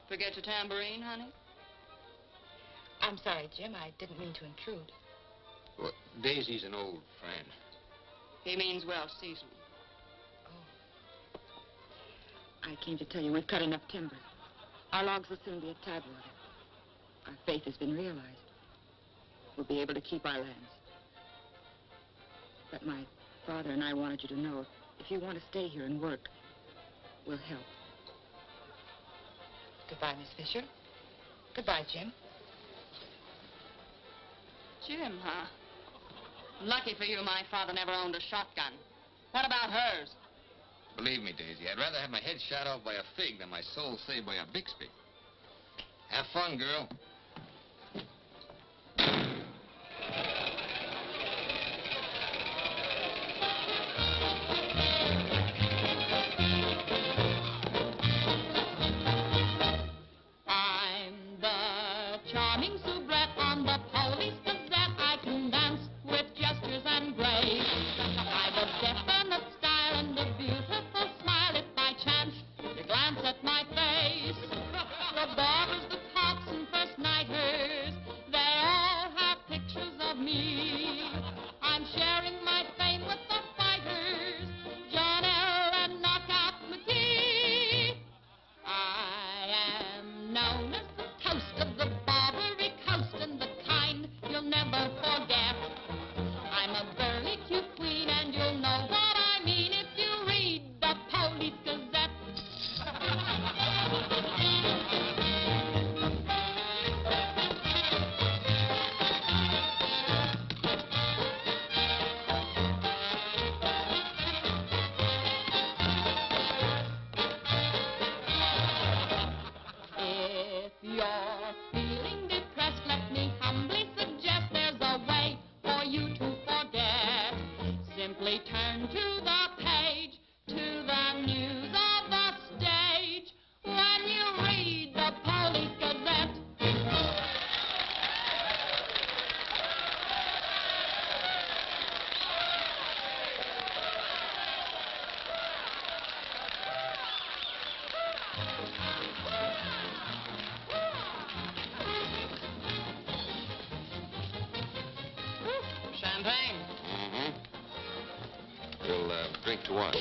Forget your tambourine, honey? I'm sorry, Jim. I didn't mean to intrude. Well, Daisy's an old friend. He means well seasoned. Oh. I came to tell you we've cut enough timber. Our logs will soon be at Tidewater. Our faith has been realized. We'll be able to keep our lands. But my father and I wanted you to know if you want to stay here and work, we'll help. Goodbye, Miss Fisher. Goodbye, Jim. Jim, huh? Lucky for you, my father never owned a shotgun. What about hers? Believe me, Daisy, I'd rather have my head shot off by a fig than my soul saved by a Bixby. Have fun, girl. I'm the charming soubrette on the Police Gazette. I can dance with gestures and grace. I've a definite style and a beautiful smile. If by chance you glance at my face, the barbers, the cops, and first nighters, they all have pictures of me. I'm sharing my fame with the fighters, John L. and Knockout McGee. I am known as the toast of the Barbary Coast and the kind you'll never forget. I'm a burly cute queen and you'll know what I mean if you read the Police Gazette. If you're feeling depressed, let me humbly suggest there's a way for you to forget. Simply turn to the page, to the news of the stage, when you read the Police Gazette. Champagne? Mm-hmm. We'll drink to what?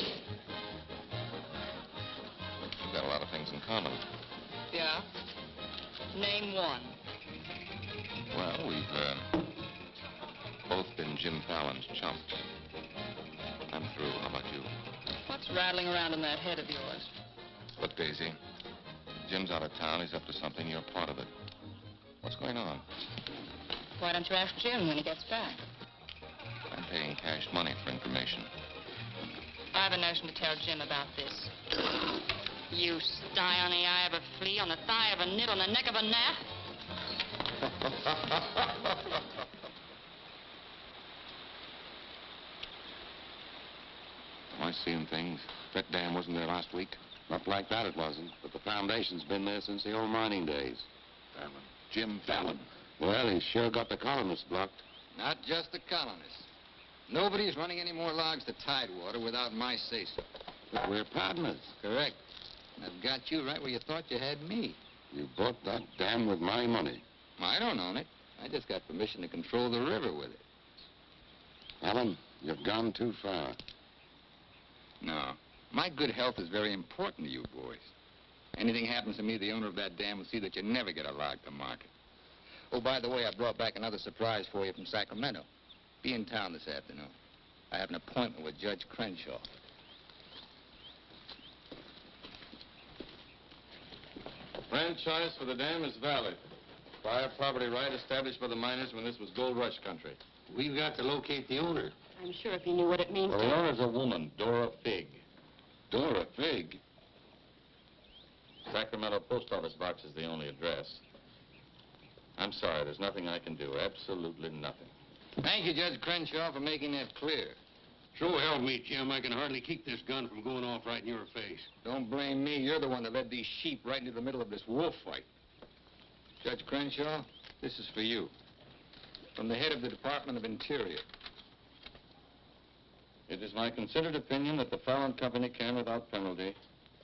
We've got a lot of things in common. Yeah? Name one. Well, we've both been Jim Fallon's chumps. I'm through. How about you? What's rattling around in that head of yours? Look, Daisy, Jim's out of town. He's up to something. You're part of it. What's going on? Why don't you ask Jim when he gets back? I'm paying cash money for information. I have a notion to tell Jim about this. You sty on the eye of a flea, on the thigh of a nit, on the neck of a gnat. Am I seeing things? That dam wasn't there last week? Not like that it wasn't, but the foundation's been there since the old mining days. Fallon. Jim Fallon. Well, he's sure got the colonists blocked. Not just the colonists. Nobody's running any more logs to Tidewater without my say-so. But we're partners. Correct. And I've got you right where you thought you had me. You bought that dam with my money. I don't own it. I just got permission to control the river with it. Fallon, you've gone too far. No. My good health is very important to you boys. Anything happens to me, the owner of that dam will see that you never get a log to market. Oh, by the way, I brought back another surprise for you from Sacramento. Be in town this afternoon. I have an appointment with Judge Crenshaw. Franchise for the dam is valid. Prior property right established by the miners when this was gold rush country. We've got to locate the owner. I'm sure if he knew what it means Well, to... the owner's a woman, Dora Fig. Dora Fig? Sacramento post office box is the only address. I'm sorry, there's nothing I can do. Absolutely nothing. Thank you, Judge Crenshaw, for making that clear. So help me, Jim. I can hardly keep this gun from going off right in your face. Don't blame me. You're the one that led these sheep right into the middle of this wolf fight. Judge Crenshaw, this is for you. From the head of the Department of Interior. It is my considered opinion that the Fallon Company can, without penalty,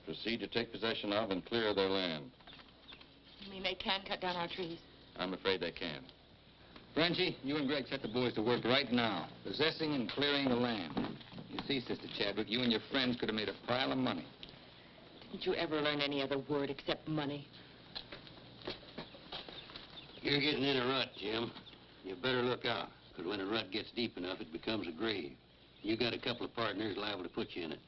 proceed to take possession of and clear their land. You mean they can cut down our trees? I'm afraid they can. Frenchie, you and Greg set the boys to work right now, possessing and clearing the land. You see, Sister Chadwick, you and your friends could have made a pile of money. Didn't you ever learn any other word except money? You're getting in a rut, Jim. You better look out, because when a rut gets deep enough, it becomes a grave. You got a couple of partners liable to put you in it.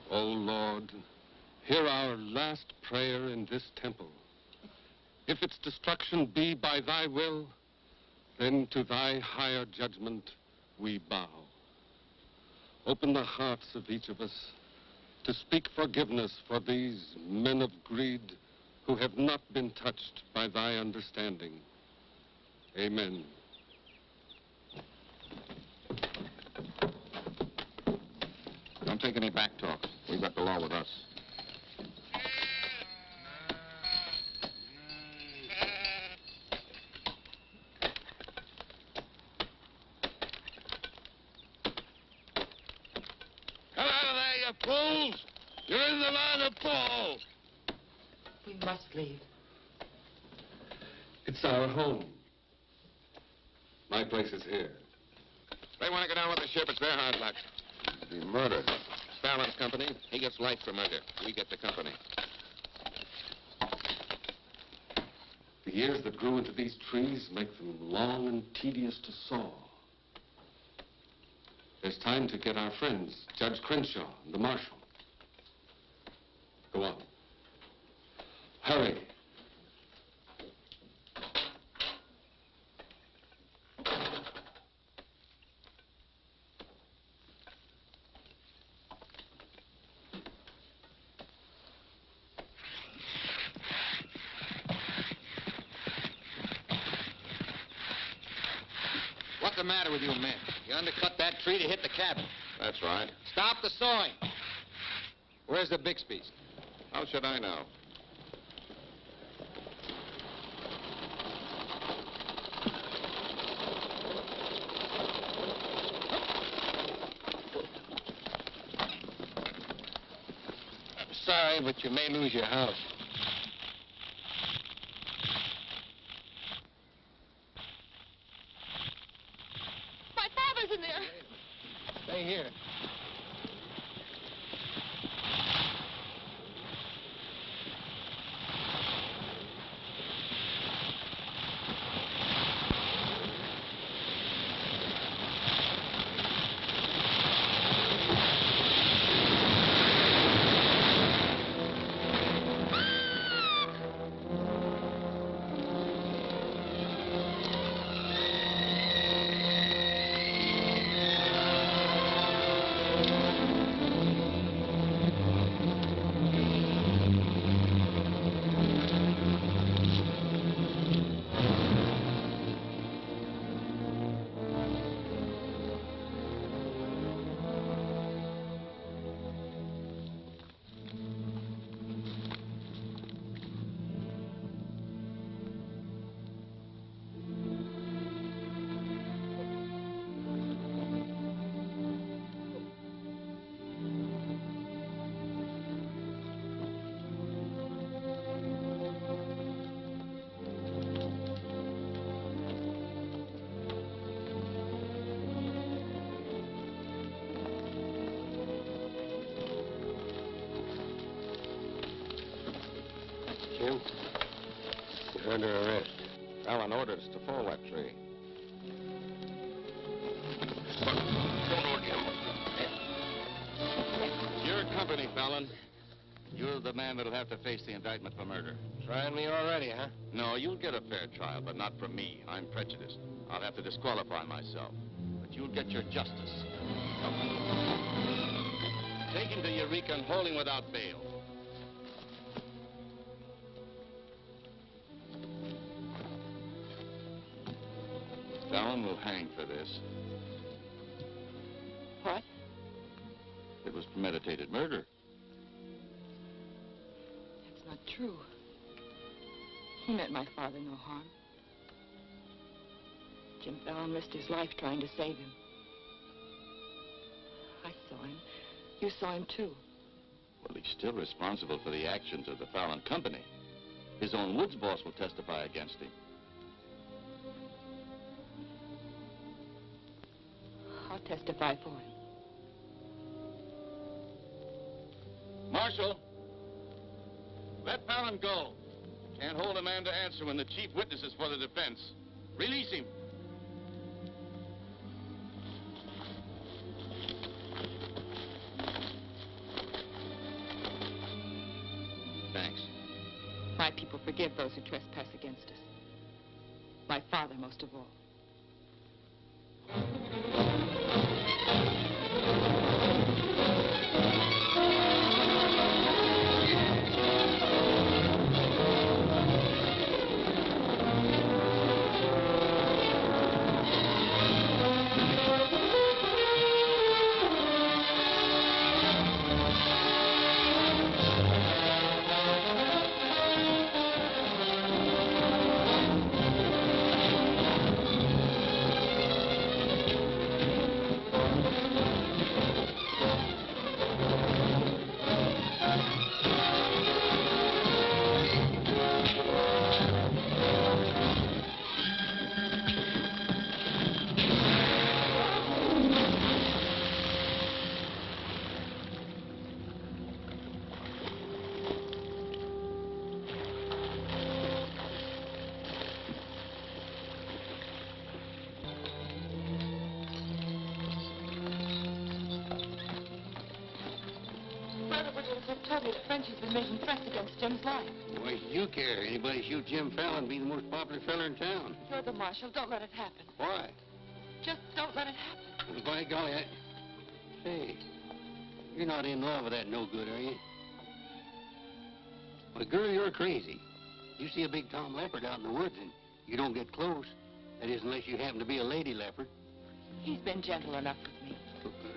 O Lord, hear our last prayer in this temple. If its destruction be by thy will, then to thy higher judgment we bow. Open the hearts of each of us to speak forgiveness for these men of greed who have not been touched by thy understanding. Amen. Don't take any back talk. We've got the law with us. Come out of there, you fools! You're in the line of fall! We must leave. It's our home. My place is here. They want to go down with the ship. It's their hard luck. Be murder. Fallon's company. He gets life for murder. We get the company. The years that grew into these trees make them long and tedious to saw. There's time to get our friends, Judge Crenshaw and the marshal. Go on. Hurry. What's the matter with you men? You undercut that tree to hit the cabin. That's right. Stop the sawing. Where's the Bixby's? How should I know? Sorry, but you may lose your house. My father's in there. Stay here. Jim, you're under arrest. Fallon ordered us to fall that tree. Your company, Fallon. You're the man that'll have to face the indictment for murder. Trying me already, huh? No, you'll get a fair trial, but not from me. I'm prejudiced. I'll have to disqualify myself. But you'll get your justice. Take him to Eureka and hold him without bail. Fallon will hang for this. What? It was premeditated murder. That's not true. He meant my father no harm. Jim Fallon risked his life trying to save him. I saw him. You saw him, too. Well, he's still responsible for the actions of the Fallon Company. His own woods boss will testify against him. I'll testify for him. Marshal, let Fallon go. Can't hold a man to answer when the chief witness is for the defense. Release him. Thanks. My people forgive those who trespass against us. My father most of all. Told me that Frenchie's been making threats against Jim's life. Why do you care? Anybody shoot Jim Fallon, be the most popular fella in town. You're the marshal. Don't let it happen. Why? Just don't let it happen. Well, by golly, Hey, you're not in love with that no good, are you? Well, girl, you're crazy. You see a big tom leopard out in the woods and you don't get close. That is, unless you happen to be a lady leopard. He's been gentle enough with me.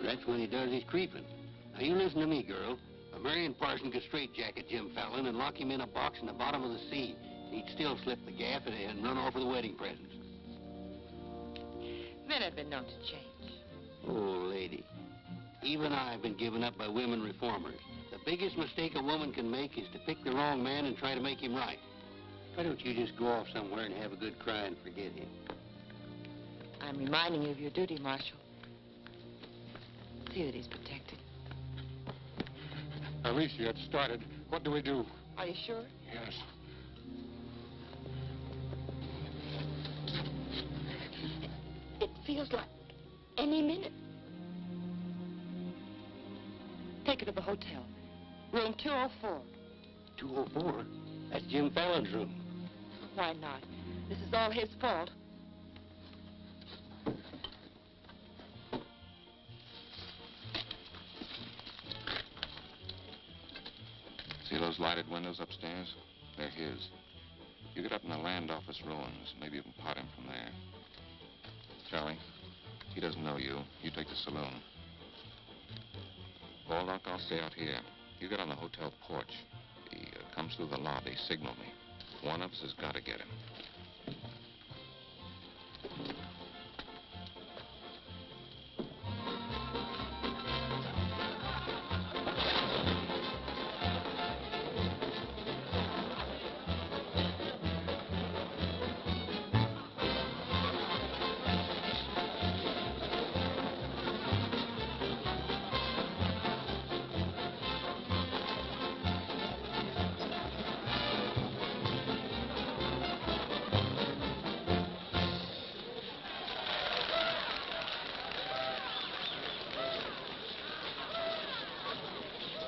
That's when he does his creeping. Now, you listen to me, girl. A Marion Parson could straitjacket Jim Fallon and lock him in a box in the bottom of the sea. He'd still slip the gap and run off with the wedding presents. Men have been known to change. Oh, lady. Even I've been given up by women reformers. The biggest mistake a woman can make is to pick the wrong man and try to make him right. Why don't you just go off somewhere and have a good cry and forget him? I'm reminding you of your duty, Marshal. See that he's protected. Alicia, it started. What do we do? Are you sure? Yes. It feels like any minute. Take her to the hotel. Room 204. 204? That's Jim Fallon's room. Why not? This is all his fault. See those lighted windows upstairs? They're his. You get up in the land office ruins. Maybe you can pot him from there. Charlie, he doesn't know you. You take the saloon. Baldock, I'll stay out here. You get on the hotel porch. He comes through the lobby. Signal me. One of us has got to get him.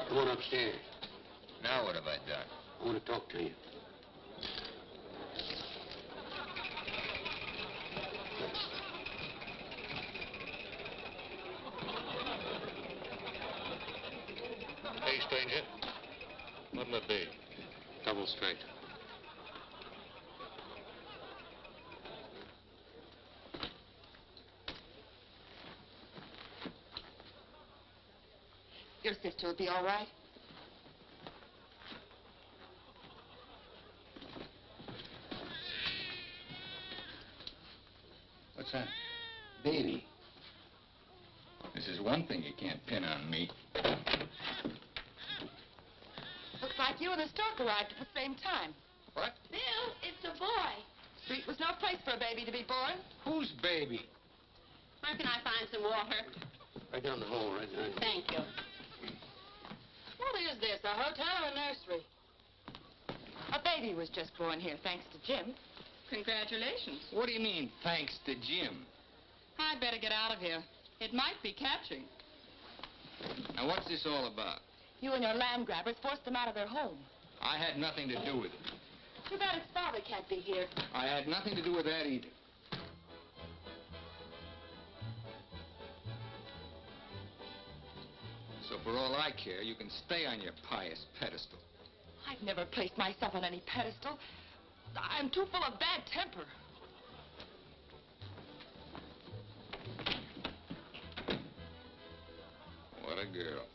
Come on upstairs. Now what have I done? I want to talk to you. Hey, stranger. What'll it be? Double straight. Your sister will be all right. What's that? Baby. This is one thing you can't pin on me. Looks like you and the stork arrived at the same time. What? Bill, it's a boy. Street was no place for a baby to be born. Whose baby? Where can I find some water? Right down the hall, right there. Thank you. What is this, a hotel or a nursery? A baby was just born here, thanks to Jim. Congratulations. What do you mean, thanks to Jim? I'd better get out of here. It might be catching. Now, what's this all about? You and your land grabbers forced them out of their home. I had nothing to do with it. Too bad his father can't be here. I had nothing to do with that either. So for all I care, you can stay on your pious pedestal. I've never placed myself on any pedestal. I'm too full of bad temper. What a girl.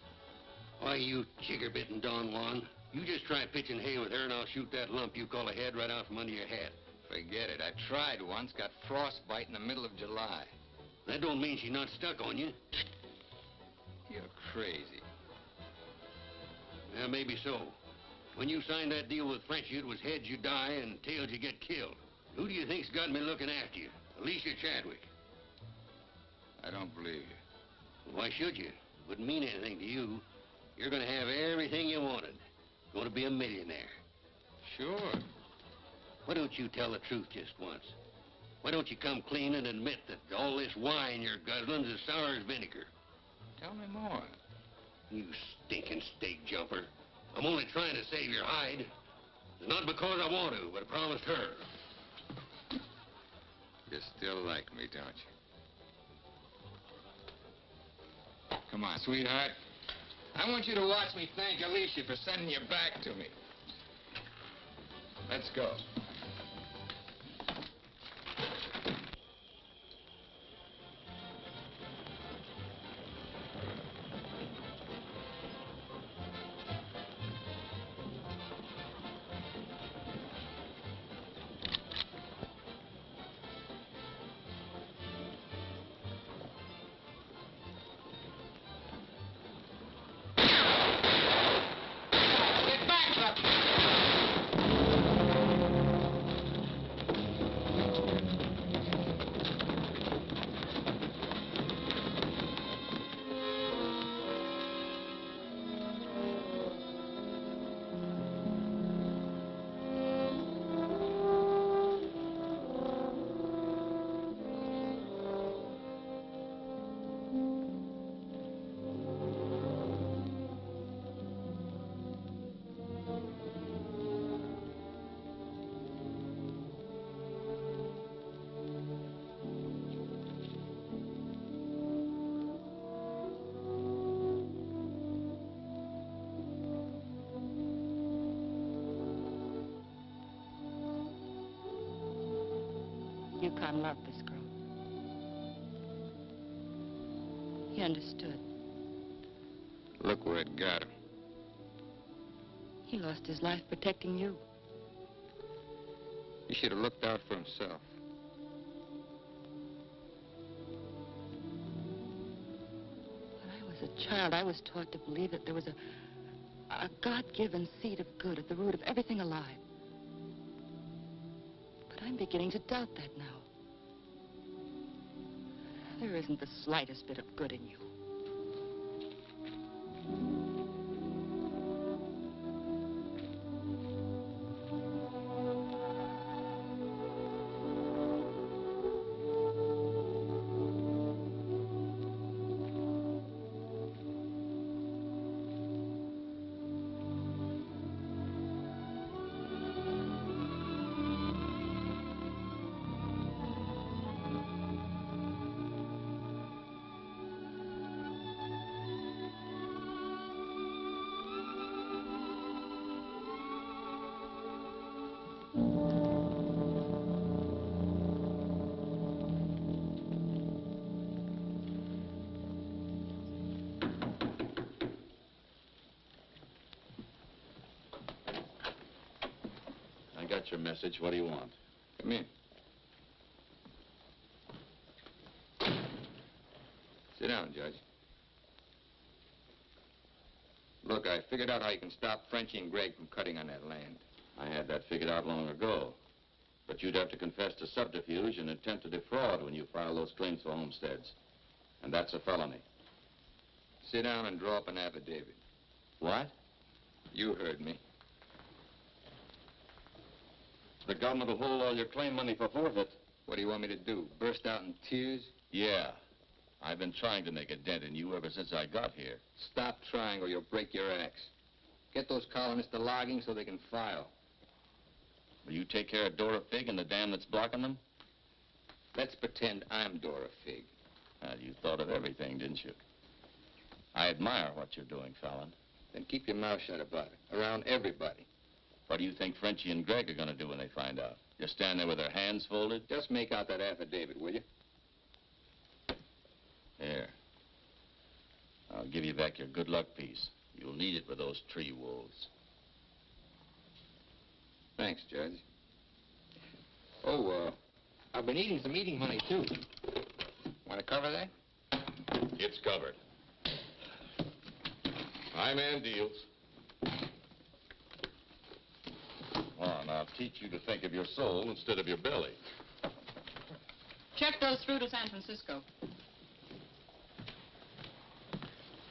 Why, you chigger-bitten Don Juan. You just try pitching hay with her and I'll shoot that lump you call a head right out from under your hat. Forget it. I tried once, got frostbite in the middle of July. That don't mean she's not stuck on you. You're crazy. Yeah, maybe so. When you signed that deal with Frenchy, it was heads you die and tails you get killed. Who do you think's got me looking after you? Alicia Chadwick. I don't believe you. Why should you? Wouldn't mean anything to you. You're going to have everything you wanted. Going to be a millionaire. Sure. Why don't you tell the truth just once? Why don't you come clean and admit that all this wine you're guzzling's as sour as vinegar? Tell me more. You stinking stake jumper. I'm only trying to save your hide. It's not because I want to, but I promised her. You still like me, don't you? Come on, sweetheart. I want you to watch me thank Alicia for sending you back to me. Let's go. time loved this girl. He understood. Look where it got him. He lost his life protecting you. He should have looked out for himself. When I was a child, I was taught to believe that there was a God-given seed of good at the root of everything alive. But I'm beginning to doubt that now. There isn't the slightest bit of good in you. I got your message. What do you want? Come in. Sit down, Judge. Look, I figured out how you can stop Frenchie and Greg from cutting on that land. I had that figured out long ago. But you'd have to confess to subterfuge and attempt to defraud when you file those claims for homesteads. And that's a felony. Sit down and draw up an affidavit. What? You heard me. The government will hold all your claim money for forfeit. What do you want me to do? Burst out in tears? Yeah. I've been trying to make a dent in you ever since I got here. Stop trying or you'll break your axe. Get those colonists to logging so they can file. Will you take care of Dora Fig and the dam that's blocking them? Let's pretend I'm Dora Fig. You thought of everything, didn't you? I admire what you're doing, Fallon. Then keep your mouth shut about it, around everybody. What do you think Frenchie and Greg are going to do when they find out? Just stand there with their hands folded? Just make out that affidavit, will you? Here. I'll give you back your good luck piece. You'll need it with those tree wolves. Thanks, Judge. Oh, I've been eating some eating money, too. Want to cover that? It's covered. My man deals. Well, now I'll teach you to think of your soul instead of your belly. Check those through to San Francisco.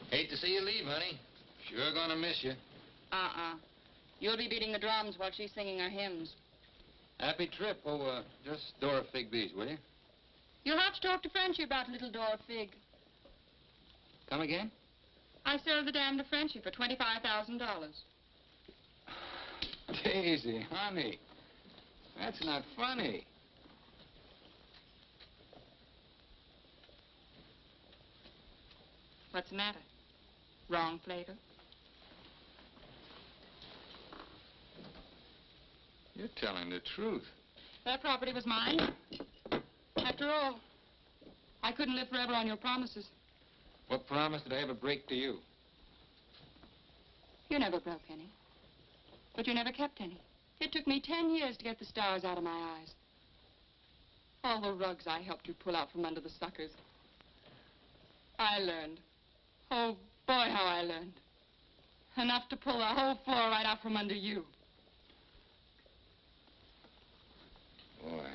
Hate to see you leave, honey. Sure gonna miss you. You'll be beating the drums while she's singing her hymns. Happy trip. Oh, just Dora Fig bees, will you? You'll have to talk to Frenchie about little Dora Fig. Come again? I sold the dam to Frenchie for $25,000. Daisy, honey. That's not funny. What's the matter? Wrong flavor? You're telling the truth. That property was mine. After all, I couldn't live forever on your promises. What promise did I ever break to you? You never broke any. But you never kept any. It took me 10 years to get the stars out of my eyes. All the rugs I helped you pull out from under the suckers. I learned. Oh, boy, how I learned. Enough to pull the whole floor right out from under you. Boy,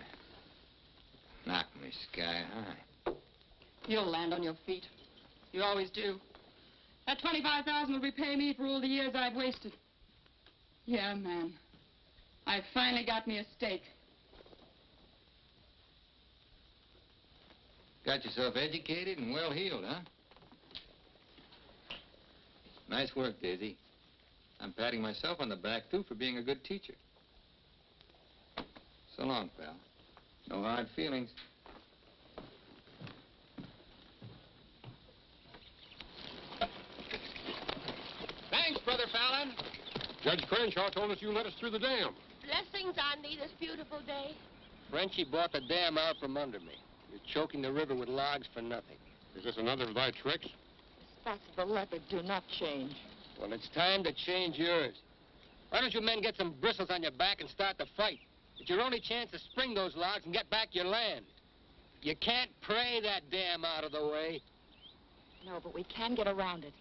knock me sky high. You'll land on your feet. You always do. That $25,000 will repay me for all the years I've wasted. Yeah, man. I finally got me a stake. Got yourself educated and well-heeled, huh? Nice work, Daisy. I'm patting myself on the back, too, for being a good teacher. So long, pal. No hard feelings. Thanks, Brother Fallon. Judge Crenshaw told us you let us through the dam. Blessings on thee this beautiful day. Frenchie bought the dam out from under me. You're choking the river with logs for nothing. Is this another of thy tricks? The spots of the leopard do not change. Well, it's time to change yours. Why don't you men get some bristles on your back and start the fight? It's your only chance to spring those logs and get back your land. You can't pray that dam out of the way. No, but we can get around it.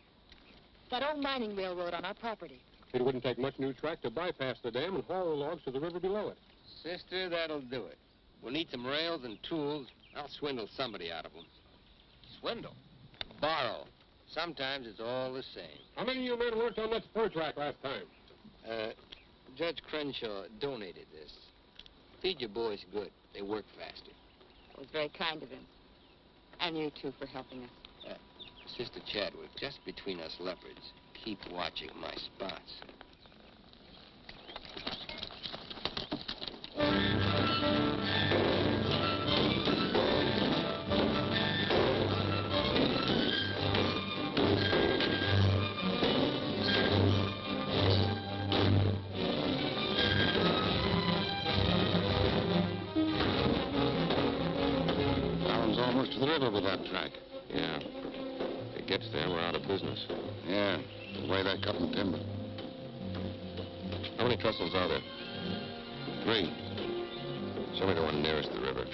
That old mining railroad on our property. It wouldn't take much new track to bypass the dam and haul the logs to the river below it. Sister, that'll do it. We'll need some rails and tools. I'll swindle somebody out of them. Swindle. Borrow. Sometimes it's all the same. How many of you men worked on that spur track last time? Judge Crenshaw donated this. Feed your boys good. They work faster. It was very kind of him. And you, too, for helping us. Sister Chadwick, just between us leopards, keep watching my spots. Almost to the river with that track. Yeah. If it gets there, we're out of business. Yeah, the way they're cutting timber. How many trestles are there? 3. Show me the one nearest the river.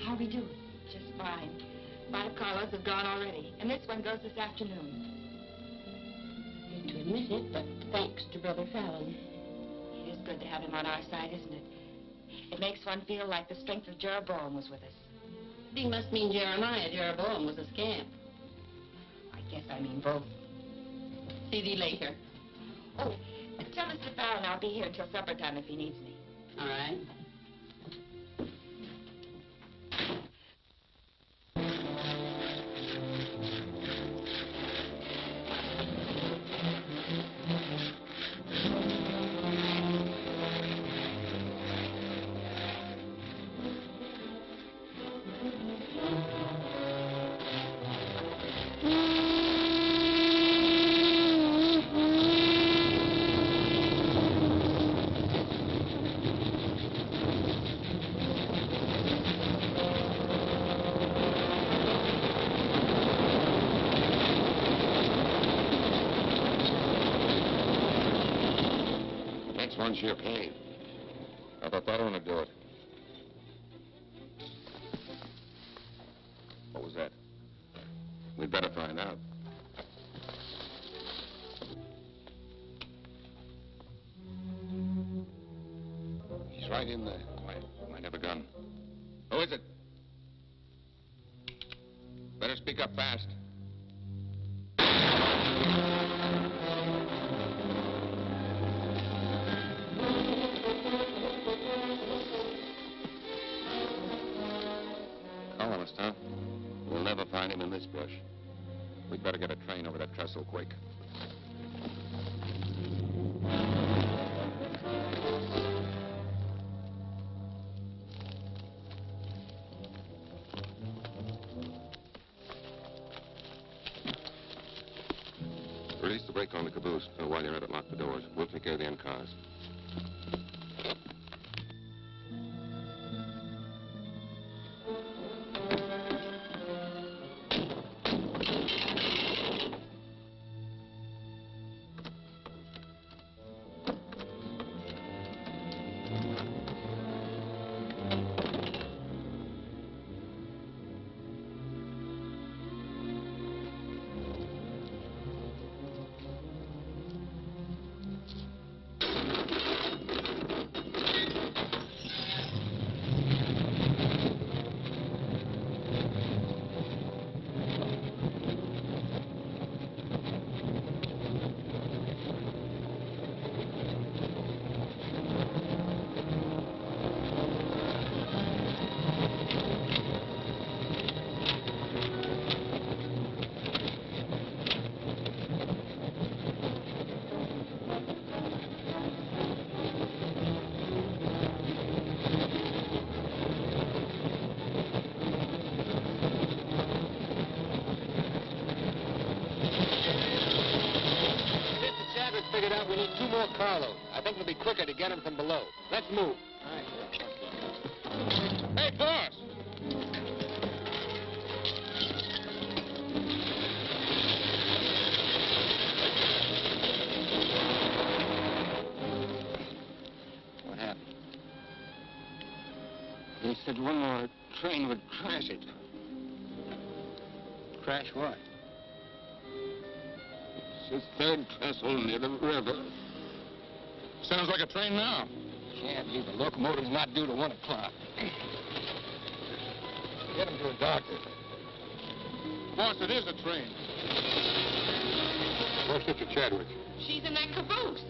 How we do? Just fine. 5 carloads have gone already, and this one goes this afternoon. Hate to admit it, but thanks to Brother Fallon. It is good to have him on our side, isn't it? It makes one feel like the strength of Jeroboam was with us. He must mean Jeremiah. Jeroboam was a scamp. I guess I mean both. See thee later. Oh, tell Mr. Fallon I'll be here until supper time if he needs me. All right. One's your cave. I thought that one would do it. What was that? We'd better find out. He's right in there. Might have a gun. Who is it? Better speak up fast. Colonist, huh? We'll never find him in this brush. We'd better get a train over that trestle quick. Release the brake on the caboose. While you're at it, lock the doors. We'll take care of the end cars. lower carload. I think it'll be quicker to get them from below. Let's move. All right. Hey, boss! What happened? They said one more train would crash it. Crash what? It's the third trestle near the river. Sounds like a train now. Can't be. The locomotive's not due to 1 o'clock. Get him to a doctor. Boss, it is a train. Where's Sister Chadwick? She's in that caboose.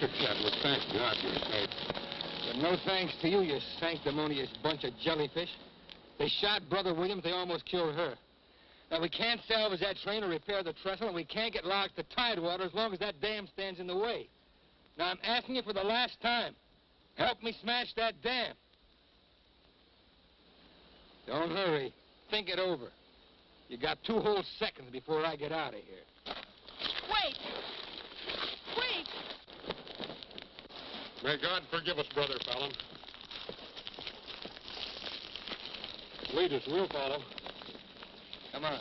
Mr. Chadwick, thank God you're safe. But no thanks to you, you sanctimonious bunch of jellyfish. They shot Brother Williams, they almost killed her. Now, we can't salvage that train or repair the trestle, and we can't get locked to Tidewater as long as that dam stands in the way. Now, I'm asking you for the last time. Help me smash that dam. Don't hurry. Think it over. You got 2 whole seconds before I get out of here. Wait! Wait! May God forgive us, Brother Fallon. Lead us, we'll follow. Come on.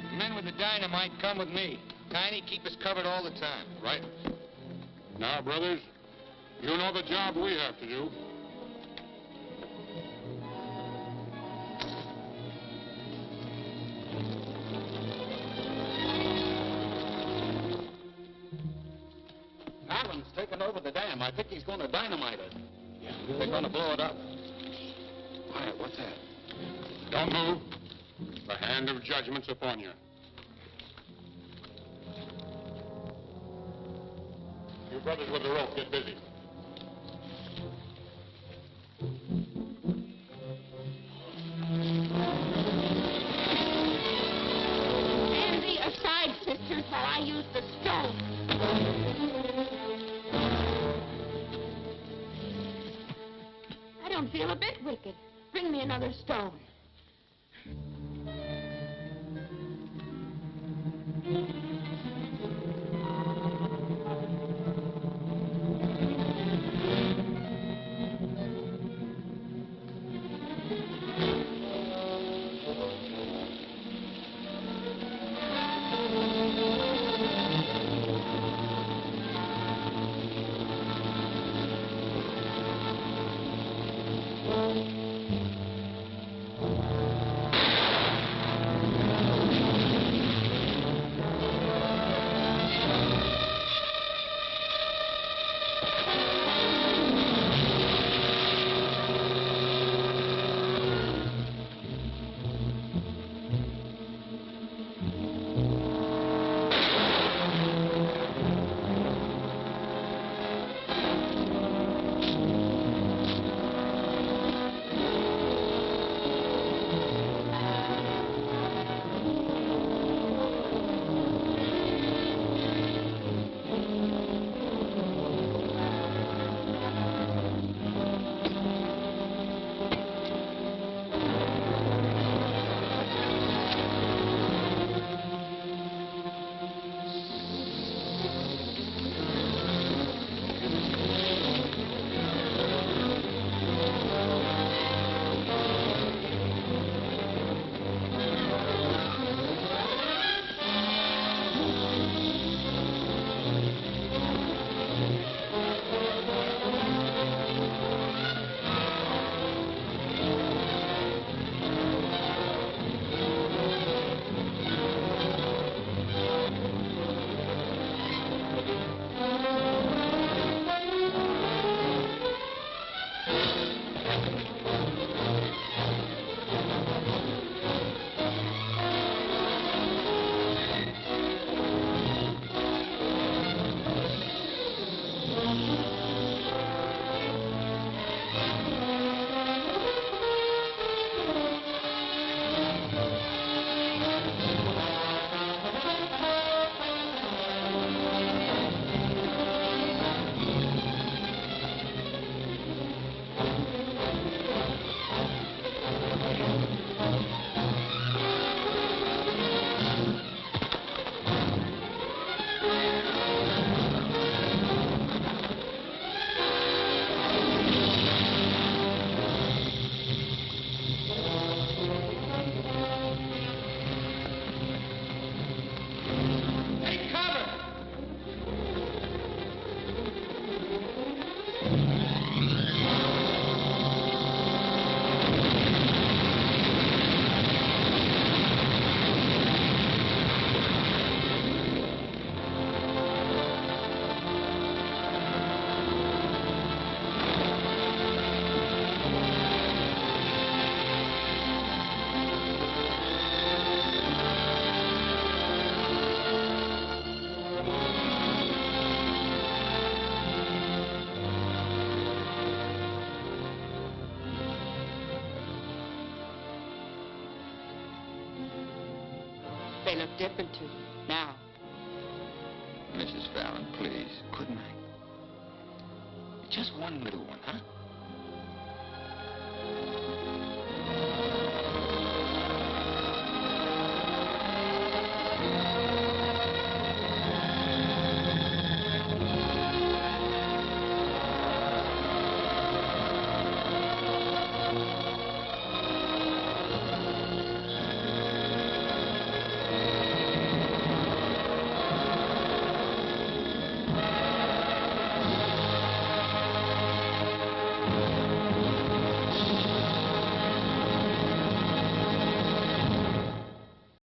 The men with the dynamite come with me. Tiny, keep us covered all the time. Right. Now, brothers, You know the job we have to do. Fallon's taken over the dam. I think he's going to dynamite it. Yeah, they're going to blow it up. Quiet, what's that? Don't move. The hand of judgment's upon you. You brothers with the rope, get busy. Stand thee aside, sisters, while I use the stone. I don't feel a bit wicked. Bring me another stone. They look different to you now. Mrs. Fallon, please, good night. Just one little one, huh?